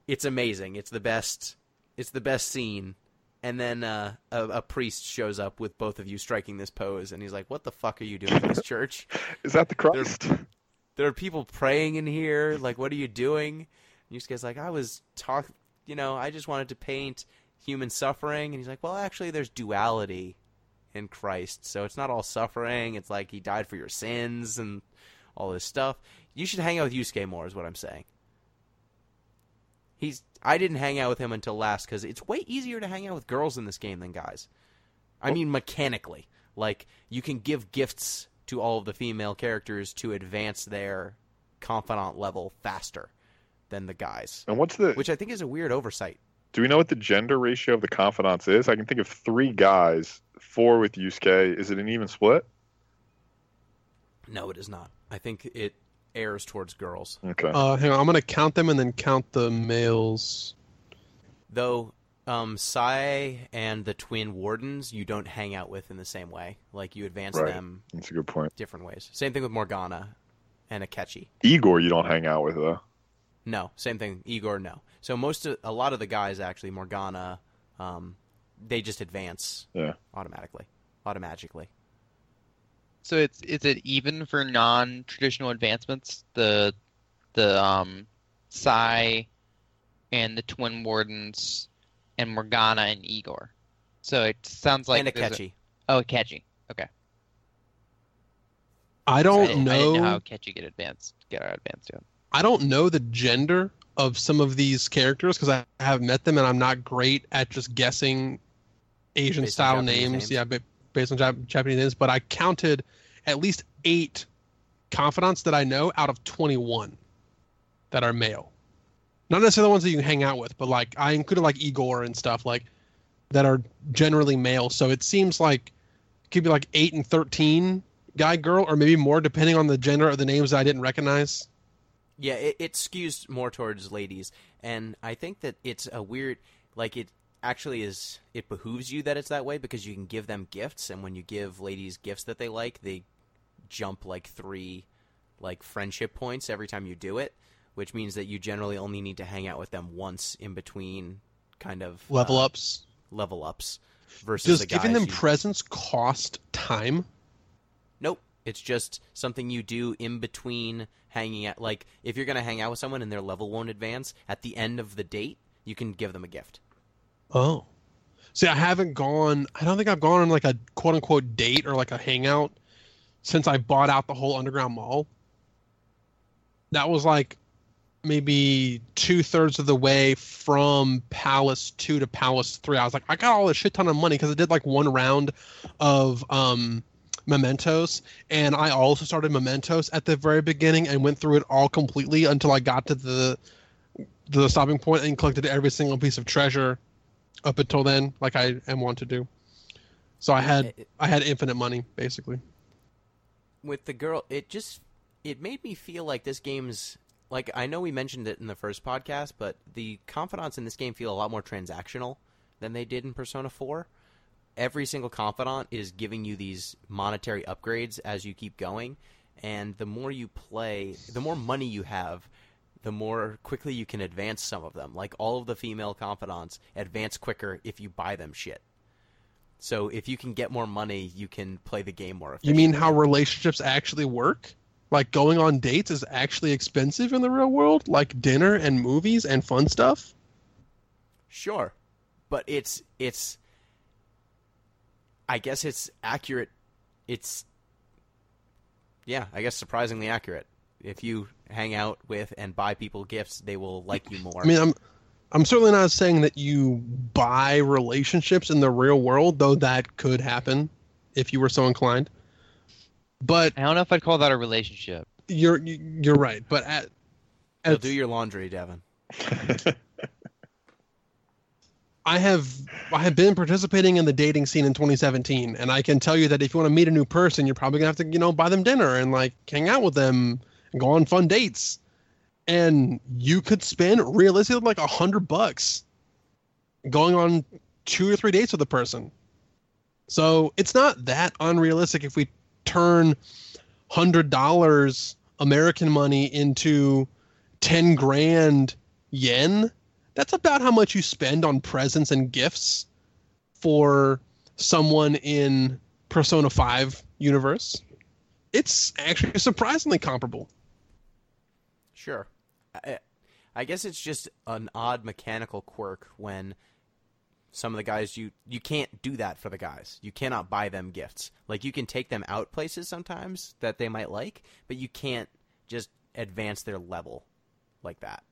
It's amazing. It's the best. It's the best scene. And then a priest shows up with both of you striking this pose, and he's like, "What the fuck are you doing in this church? Is that the Christ? There are people praying in here. Like, what are you doing?" And Yusuke's like, I just wanted to paint human suffering." And he's like, "Well, actually, there's duality in Christ, so it's not all suffering. It's like he died for your sins and all this stuff. You should hang out with Yusuke more, is what I'm saying." I didn't hang out with him until last because it's way easier to hang out with girls in this game than guys. I mean, mechanically. Like, you can give gifts to all of the female characters to advance their confidant level faster than the guys. And which I think is a weird oversight. Do we know what the gender ratio of the confidants is? I can think of 3 guys, 4 with Yusuke. Is it an even split? No, it is not. I think it airs towards girls. Okay. Hang on, I'm going to count them and then count the males. Though Sai and the twin wardens you don't hang out with in the same way. Like, you advance Right. them That's a good point. different ways. Same thing with Morgana and Akechi. Igor, you don't hang out with, though. No, same thing. Igor, no. So a lot of the guys, actually, Morgana, they just advance automatically. So is it even for non-traditional advancements? The Sai and the Twin Wardens and Morgana and Igor. So it sounds like And Akechi. Oh, Akechi. Okay. I I don't didn't know how know. catchy get advanced. Get our advanced yet. I don't know the gender of some of these characters because I haven't met them, and I'm not great at just guessing Asian Based on style Japanese names. names? Yeah, based on Japanese names. But I counted at least 8 confidants that I know out of 21 that are male. Not necessarily the ones that you can hang out with, but like I included like Igor and stuff like that are generally male. So it seems like it could be like 8 and 13 guy girl, or maybe more depending on the gender of the names that I didn't recognize. Yeah, it skews more towards ladies, and I think that it's a weird, like it actually is. It behooves you that it's that way because you can give them gifts, and when you give ladies gifts that they like, they jump like 3, like friendship points every time you do it, which means that you generally only need to hang out with them once in between, kind of Level ups. level ups, versus Does the giving guys them you- presents cost time? Nope. It's just something you do in between hanging out. Like, if you're going to hang out with someone and their level won't advance, at the end of the date, you can give them a gift. Oh. See, I don't think I've gone on like a quote unquote date or like a hangout since I bought out the whole Underground Mall. That was like maybe 2/3 of the way from Palace 2 to Palace 3. I was like, I got all this shit ton of money because I did like one round of Mementos, and I also started Mementos at the very beginning and went through it all completely until I got to the stopping point and collected every single piece of treasure up until then, like I am wont to do. So I had infinite money basically. With the girl, it made me feel like this game's, like, I know we mentioned it in the first podcast, but the confidants in this game feel a lot more transactional than they did in Persona 4. Every single confidant is giving you these monetary upgrades as you keep going, and the more you play, the more money you have, the more quickly you can advance some of them. Like, all of the female confidants advance quicker if you buy them shit. So if you can get more money, you can play the game more You efficiently. mean how relationships actually work? Like going on dates is actually expensive in the real world, like dinner and movies and fun stuff? Sure, but it's I guess it's accurate. It's, yeah, I guess surprisingly accurate. If you hang out with and buy people gifts, they will like you more. I mean, I'm certainly not saying that you buy relationships in the real world, though that could happen if you were so inclined. But I don't know if I'd call that a relationship. you're right. But You'll do your laundry, Devin. I have been participating in the dating scene in 2017, and I can tell you that if you want to meet a new person, you're probably gonna have to, buy them dinner and like hang out with them and go on fun dates. And you could spend realistically like $100 going on 2 or 3 dates with a person. So it's not that unrealistic if we turn $100 American money into 10 grand yen. That's about how much you spend on presents and gifts for someone in Persona 5 universe. It's actually surprisingly comparable. Sure. I guess it's just an odd mechanical quirk when some of the guys, you can't do that for the guys. You cannot buy them gifts. Like, you can take them out places sometimes that they might like, but you can't just advance their level like that.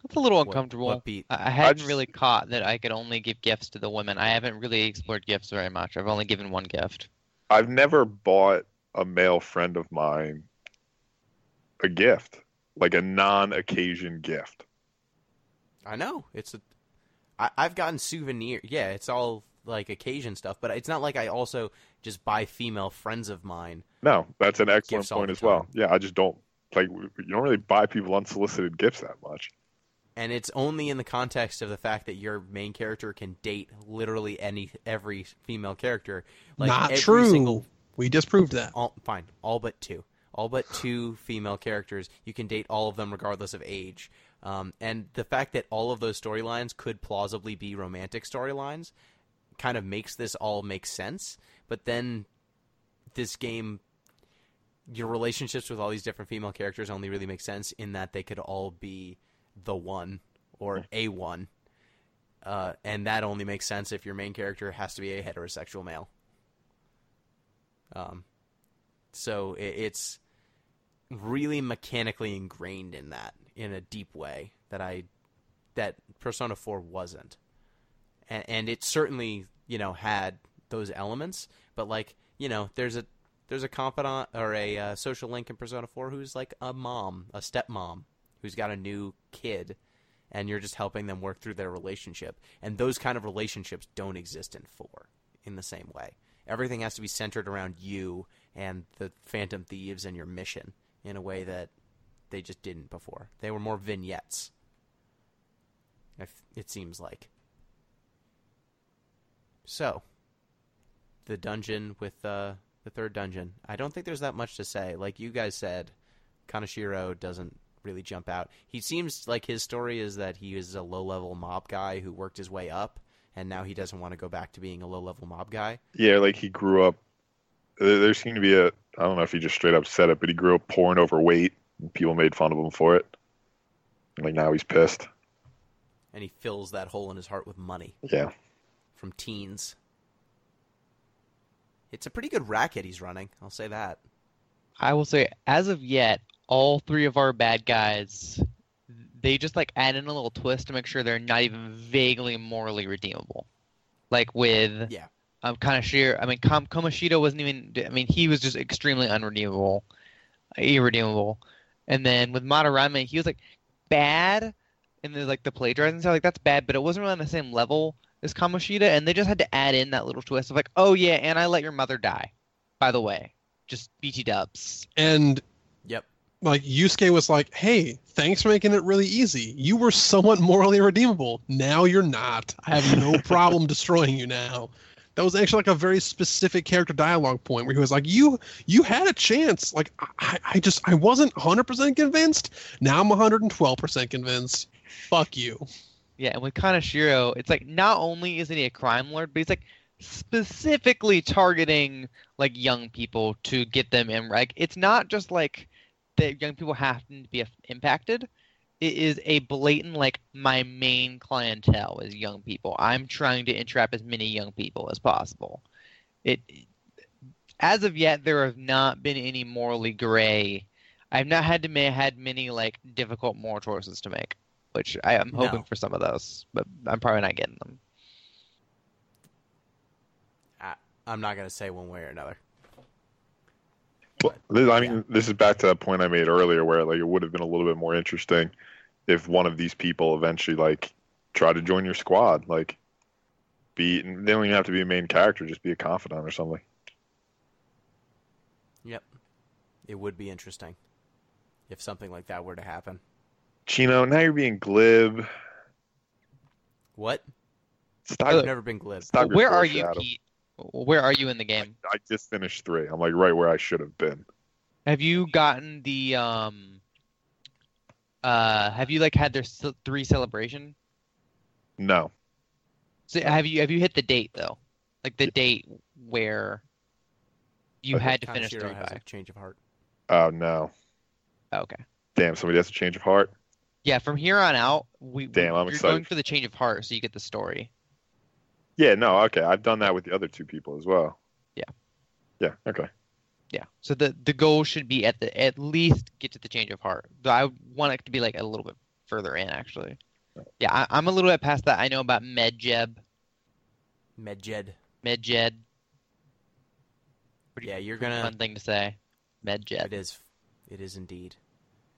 It's a little What- uncomfortable. what beat? I hadn't just- really caught that I could only give gifts to the women. I haven't really explored gifts very much. I've only given one gift. I've never bought a male friend of mine a gift, like a non-occasion gift. I know. I've gotten souvenir. Yeah, it's all like occasion stuff, but it's not like I also just buy female friends of mine. No, that's an excellent Gifts all point the as well. time. Yeah, I just don't like. You don't really buy people unsolicited gifts that much. And it's only in the context of the fact that your main character can date literally every female character. Like, Not every true. Single, We disproved that. fine, all but two. All but two female characters. You can date all of them regardless of age. And the fact that all of those storylines could plausibly be romantic storylines kind of makes this all make sense. But then this game, your relationships with all these different female characters only really make sense in that they could all be the one or a one. And that only makes sense if your main character has to be a heterosexual male. So it's really mechanically ingrained in that in a deep way that Persona 4 wasn't. And it certainly, had those elements, but there's a confidant or a social link in Persona 4 who's like a stepmom who's got a new kid, and you're just helping them work through their relationship. And those kind of relationships don't exist in 4 in the same way. Everything has to be centered around you and the Phantom Thieves and your mission in a way that they just didn't before. They were more vignettes, it seems like. So, the dungeon with the third dungeon. I don't think there's that much to say. Like you guys said, Kaneshiro doesn't really jump out. He seems like his story is that he is a low-level mob guy who worked his way up, and now he doesn't want to go back to being a low-level mob guy. Yeah, like he grew up. There seemed to be I don't know if he just straight up said it, but he grew up poor and overweight, and people made fun of him for it. And now he's pissed. And he fills that hole in his heart with money. Yeah. From teens. It's a pretty good racket he's running, I'll say that. I will say, as of yet, all 3 of our bad guys, they just add in a little twist to make sure they're not even vaguely morally redeemable. Like with Kaneshiro, Kamoshida wasn't even, he was just extremely irredeemable. And then with Madarame, he was bad, and there's the plagiarizing stuff, that's bad, but it wasn't really on the same level as Kamoshida, and they just had to add in that little twist of oh yeah, and I let your mother die, by the way. Just BT dubs. And yep. Yusuke was hey, thanks for making it really easy. You were somewhat morally redeemable. Now you're not. I have no problem destroying you now. That was actually a very specific character dialogue point where he was you had a chance. I wasn't 100% convinced. Now I'm 112% convinced. Fuck you. Yeah, and with Kaneshiro, it's not only isn't he a crime lord, but he's specifically targeting young people to get them in. It's not just that young people have to be impacted. It is a blatant my main clientele is young people. I'm trying to entrap as many young people as possible. As of yet, there have not been any morally gray. I've not had many difficult moral choices to make, which I am hoping for some of those, but I'm probably not getting them. I'm not going to say one way or another. Well, this is back to that point I made earlier where it would have been a little bit more interesting if one of these people eventually try to join your squad. They don't even have to be a main character, just be a confidant or something. Yep. It would be interesting if something like that were to happen. Chino, now you're being glib. What? I've never been glib. Where are you, Pete? Where are you in the game? I just finished 3. I'm right where I should have been. Have you gotten the have you had their 3 celebration? No. So have you hit the date though? The date where you had to finish 3 has by. a change of heart. Oh no. Okay. Damn, somebody has a change of heart. Yeah, from here on out, I'm you're excited. going for the change of heart, so you get the story. Yeah, no, okay. I've done that with the other 2 people as well. Yeah. Yeah, okay. Yeah. So the goal should be at least get to the change of heart. But I want it to be a little bit further in, actually. Yeah, I'm a little bit past that. I know about Medjed. Yeah, you're gonna. Fun thing to say, Medjed. It is indeed.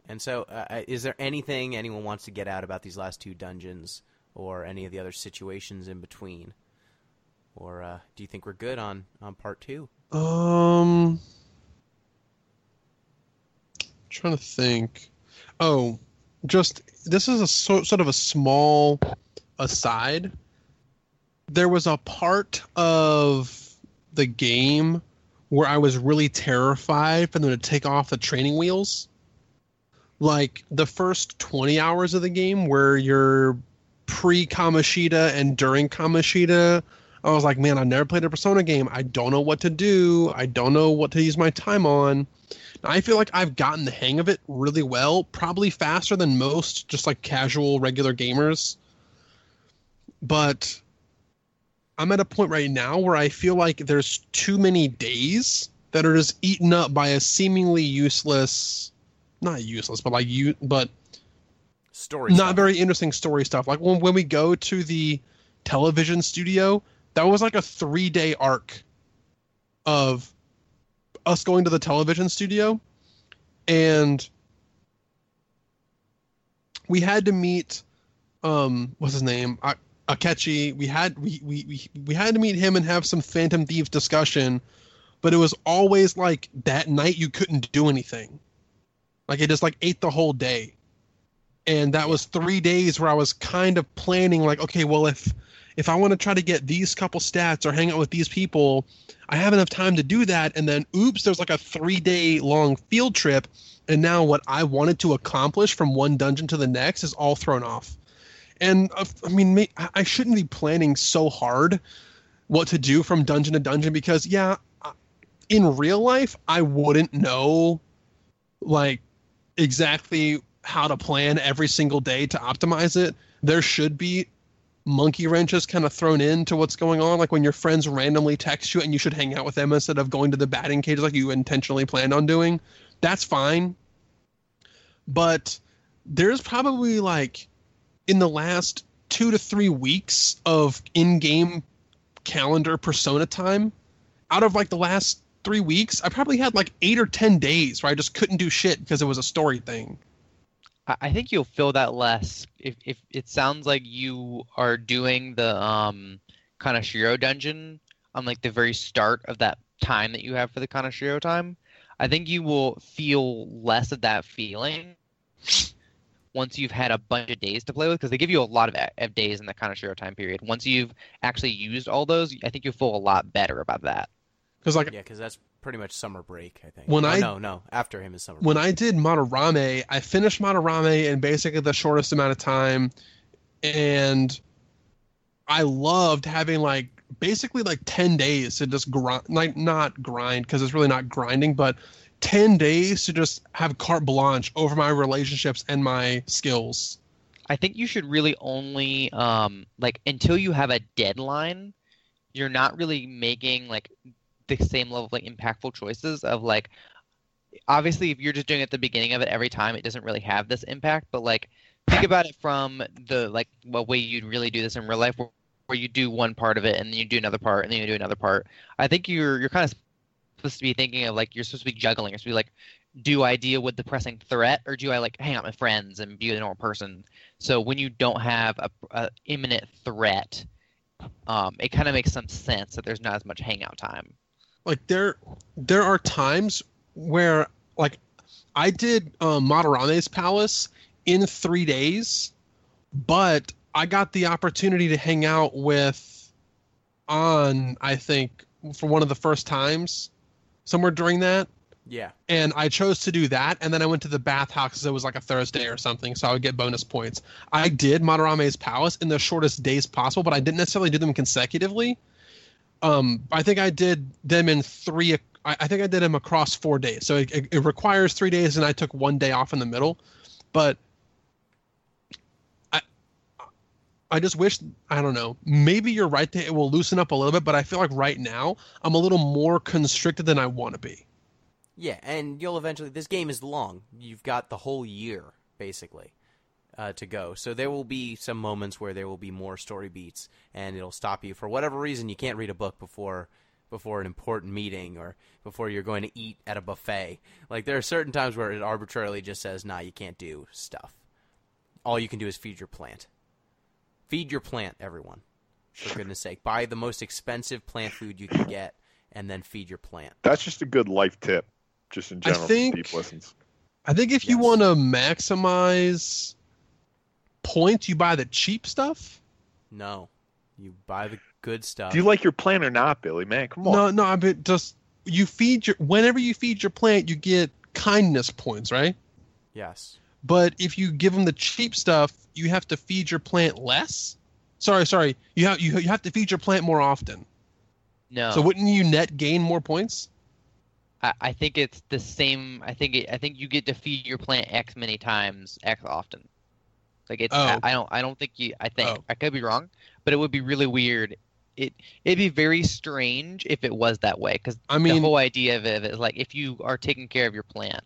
And so, is there anything anyone wants to get out about these last 2 dungeons, or any of the other situations in between, or do you think we're good on part 2? Trying to think. Oh, just this is a sort of a small aside. There was a part of the game where I was really terrified for them to take off the training wheels. The first 20 hours of the game where you're pre-Kamoshida and during Kamoshida, I was man, I've never played a Persona game. I don't know what to do. I don't know what to use my time on. I feel I've gotten the hang of it really well, probably faster than most just casual, regular gamers. But I'm at a point right now where I feel there's too many days that are just eaten up by a seemingly useless, not useless, but but Story not stuff. very interesting story stuff. Like when we go to the television studio, that was like a 3-day arc of us going to the television studio, and we had to meet what's his name, Akechi. We had to meet him and have some Phantom Thieves discussion, but it was always like that night you couldn't do anything. Like it just like ate the whole day. And that was 3 days where I was kind of planning like, okay, well, if I want to try to get these couple stats or hang out with these people, I have enough time to do that. And then, oops, there's like a 3-day long field trip. And now what I wanted to accomplish from one dungeon to the next is all thrown off. And I mean, I shouldn't be planning so hard what to do from dungeon to dungeon because, yeah, in real life, I wouldn't know like exactly how to plan every single day to optimize it. There should be monkey wrenches kind of thrown into what's going on, like when your friends randomly text you and you should hang out with them instead of going to the batting cage like you intentionally planned on doing. That's fine. But there's probably like in the last 2 to 3 weeks of in-game calendar Persona time, out of like the last 3 weeks, I probably had like 8 or 10 days where I just couldn't do shit because it was a story thing. I think you'll feel that less if it sounds like you are doing the Kanashiro dungeon on like the very start of that time that you have for the Kanashiro time. I think you will feel less of that feeling once you've had a bunch of days to play with, because they give you a lot of days in the Kanashiro time period. Once you've actually used all those, I think you'll feel a lot better about that. Because that's pretty much summer break, I think. No, after him is summer break. When I did Madarame, I finished Madarame in basically the shortest amount of time, and I loved having like basically like 10 days to just grind, like not grind because it's really not grinding, but 10 days to just have carte blanche over my relationships and my skills. I think you should really only like until you have a deadline, you're not really making like the same level of like impactful choices of like, obviously if you're just doing it at the beginning of it every time, it doesn't really have this impact, but like think about it from the like what way you'd really do this in real life, where you do one part of it and then you do another part and then you do another part. I think you're kind of supposed to be thinking of like you're supposed to be juggling. You're supposed to be like, do I deal with the pressing threat or do I like hang out with my friends and be a normal person? So when you don't have a imminent threat, it kind of makes some sense that there's not as much hangout time. Like there are times where like I did Madarame's Palace in 3 days, but I got the opportunity to hang out with An, I think, for one of the first times, somewhere during that. Yeah. And I chose to do that, and then I went to the bathhouse because it was like a Thursday or something, so I would get bonus points. I did Madarame's Palace in the shortest days possible, but I didn't necessarily do them consecutively. I think I did them in three. I think I did them across 4 days. So it requires 3 days, and I took 1 day off in the middle. But I just wish, I don't know, maybe you're right that it will loosen up a little bit, but I feel like right now I'm a little more constricted than I want to be. Yeah, and you'll eventually, this game is long. You've got the whole year, basically, to go. So there will be some moments where there will be more story beats, and it'll stop you. For whatever reason, you can't read a book before an important meeting or before you're going to eat at a buffet. Like, there are certain times where it arbitrarily just says, nah, you can't do stuff. All you can do is feed your plant. Feed your plant, everyone. For goodness sake. Buy the most expensive plant food you can get, and then feed your plant. That's just a good life tip, just in general, for people listens. I think if you want to maximize points, you buy the cheap stuff. No. You buy the good stuff. Do you like your plant or not, Billy? Man, come on. No, I mean, just whenever you feed your plant, you get kindness points, right? Yes. But if you give them the cheap stuff, you have to feed your plant less. Sorry. You have to feed your plant more often. No. So wouldn't you net gain more points? I think it's the same. I think you get to feed your plant X many times, X often. Like it's. Oh. I don't think you. I think I could be wrong, but it would be really weird it'd be very strange if it was that way. Because I mean, the whole idea of it is like if you are taking care of your plant,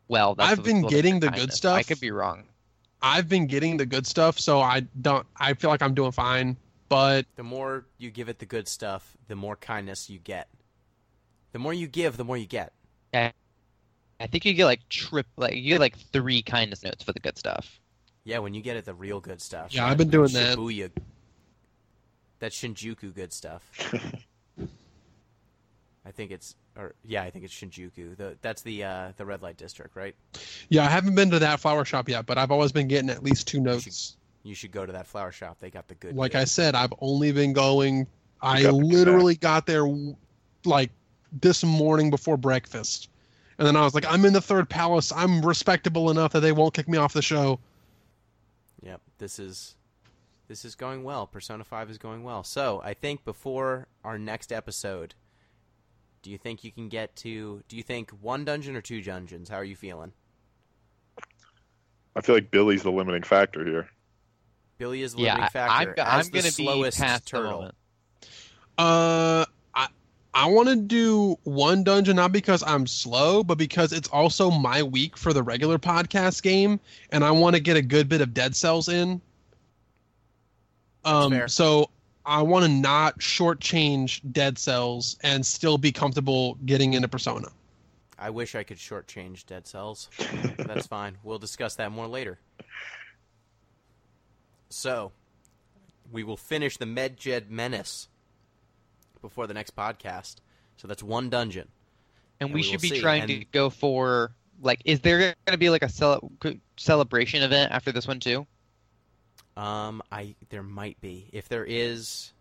well, that's I've been getting the good kindness. stuff. I could be wrong. I've been getting the good stuff, so I feel like I'm doing fine. But The more you give it the good stuff, the more kindness you get. The more you give, the more you get. I think you get you get like 3 kindness notes for the good stuff. Yeah, when you get it the real good stuff. Yeah, I've been doing that. Shibuya, that Shinjuku good stuff. I think it's Shinjuku. That's the red light district, right? yeah, I haven't been to that flower shop yet, but I've always been getting at least 2 notes. You should go to that flower shop. They got the good. Like good. I said, I've only been going. I got the literally got there like this morning before breakfast, and then I was like, I'm in the third palace. I'm respectable enough that they won't kick me off the show. Yep, this is going well. Persona 5 is going well. So I think before our next episode, do you think you can get to? Do you think 1 dungeon or 2 dungeons? How are you feeling? I feel like Billy's the limiting factor here. Billy is the limiting factor. I'm going to be past the turtle. moment. I want to do 1 dungeon not because I'm slow, but because it's also my week for the regular podcast game, and I want to get a good bit of Dead Cells in. fair. So I want to not shortchange Dead Cells and still be comfortable getting into Persona. I wish I could shortchange Dead Cells. That's fine. We'll discuss that more later. So, we will finish the Medjed Menace before the next podcast. So that's 1 dungeon. And we we should will be see. trying And- to go for like, is there going to be like a celebration event after this one too? There might be. If there is,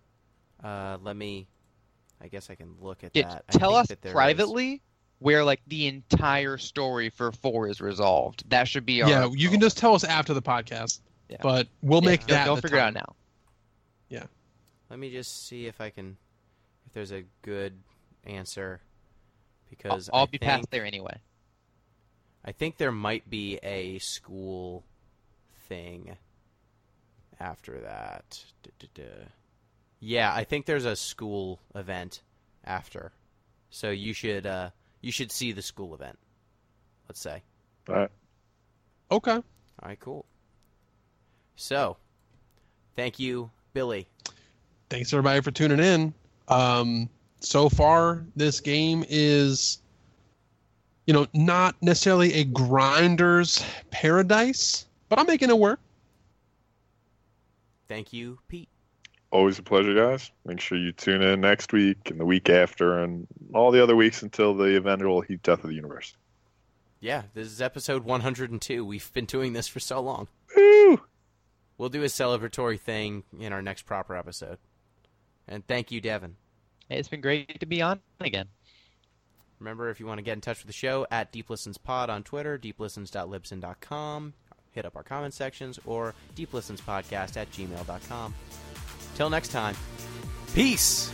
I guess I can look at Yeah, that. I tell think us that there is. privately where like the entire story for 4 is resolved. That should be our. Yeah, you can just tell us after the podcast, Yeah. but we'll Yeah, make that. Don't the figure it time. out now. Let me just see if there's a good answer, because I'll I be think, past there anyway. I think there might be a school thing after that. Yeah, I think there's a school event after. So you should see the school event. Let's say. All right. Okay. All right, cool. So, thank you, Billy. Thanks everybody for tuning in. So far, this game is, not necessarily a grinder's paradise, but I'm making it work. Thank you, Pete. Always a pleasure, guys. Make sure you tune in next week and the week after and all the other weeks until the eventual heat death of the universe. Yeah, this is episode 102. We've been doing this for so long. Woo! We'll do a celebratory thing in our next proper episode. And thank you, Devin. It's been great to be on again. Remember, if you want to get in touch with the show, at DeepListensPod on Twitter, deeplistens.libsyn.com. Hit up our comment sections, or deeplistenspodcast@gmail.com. Till next time, peace!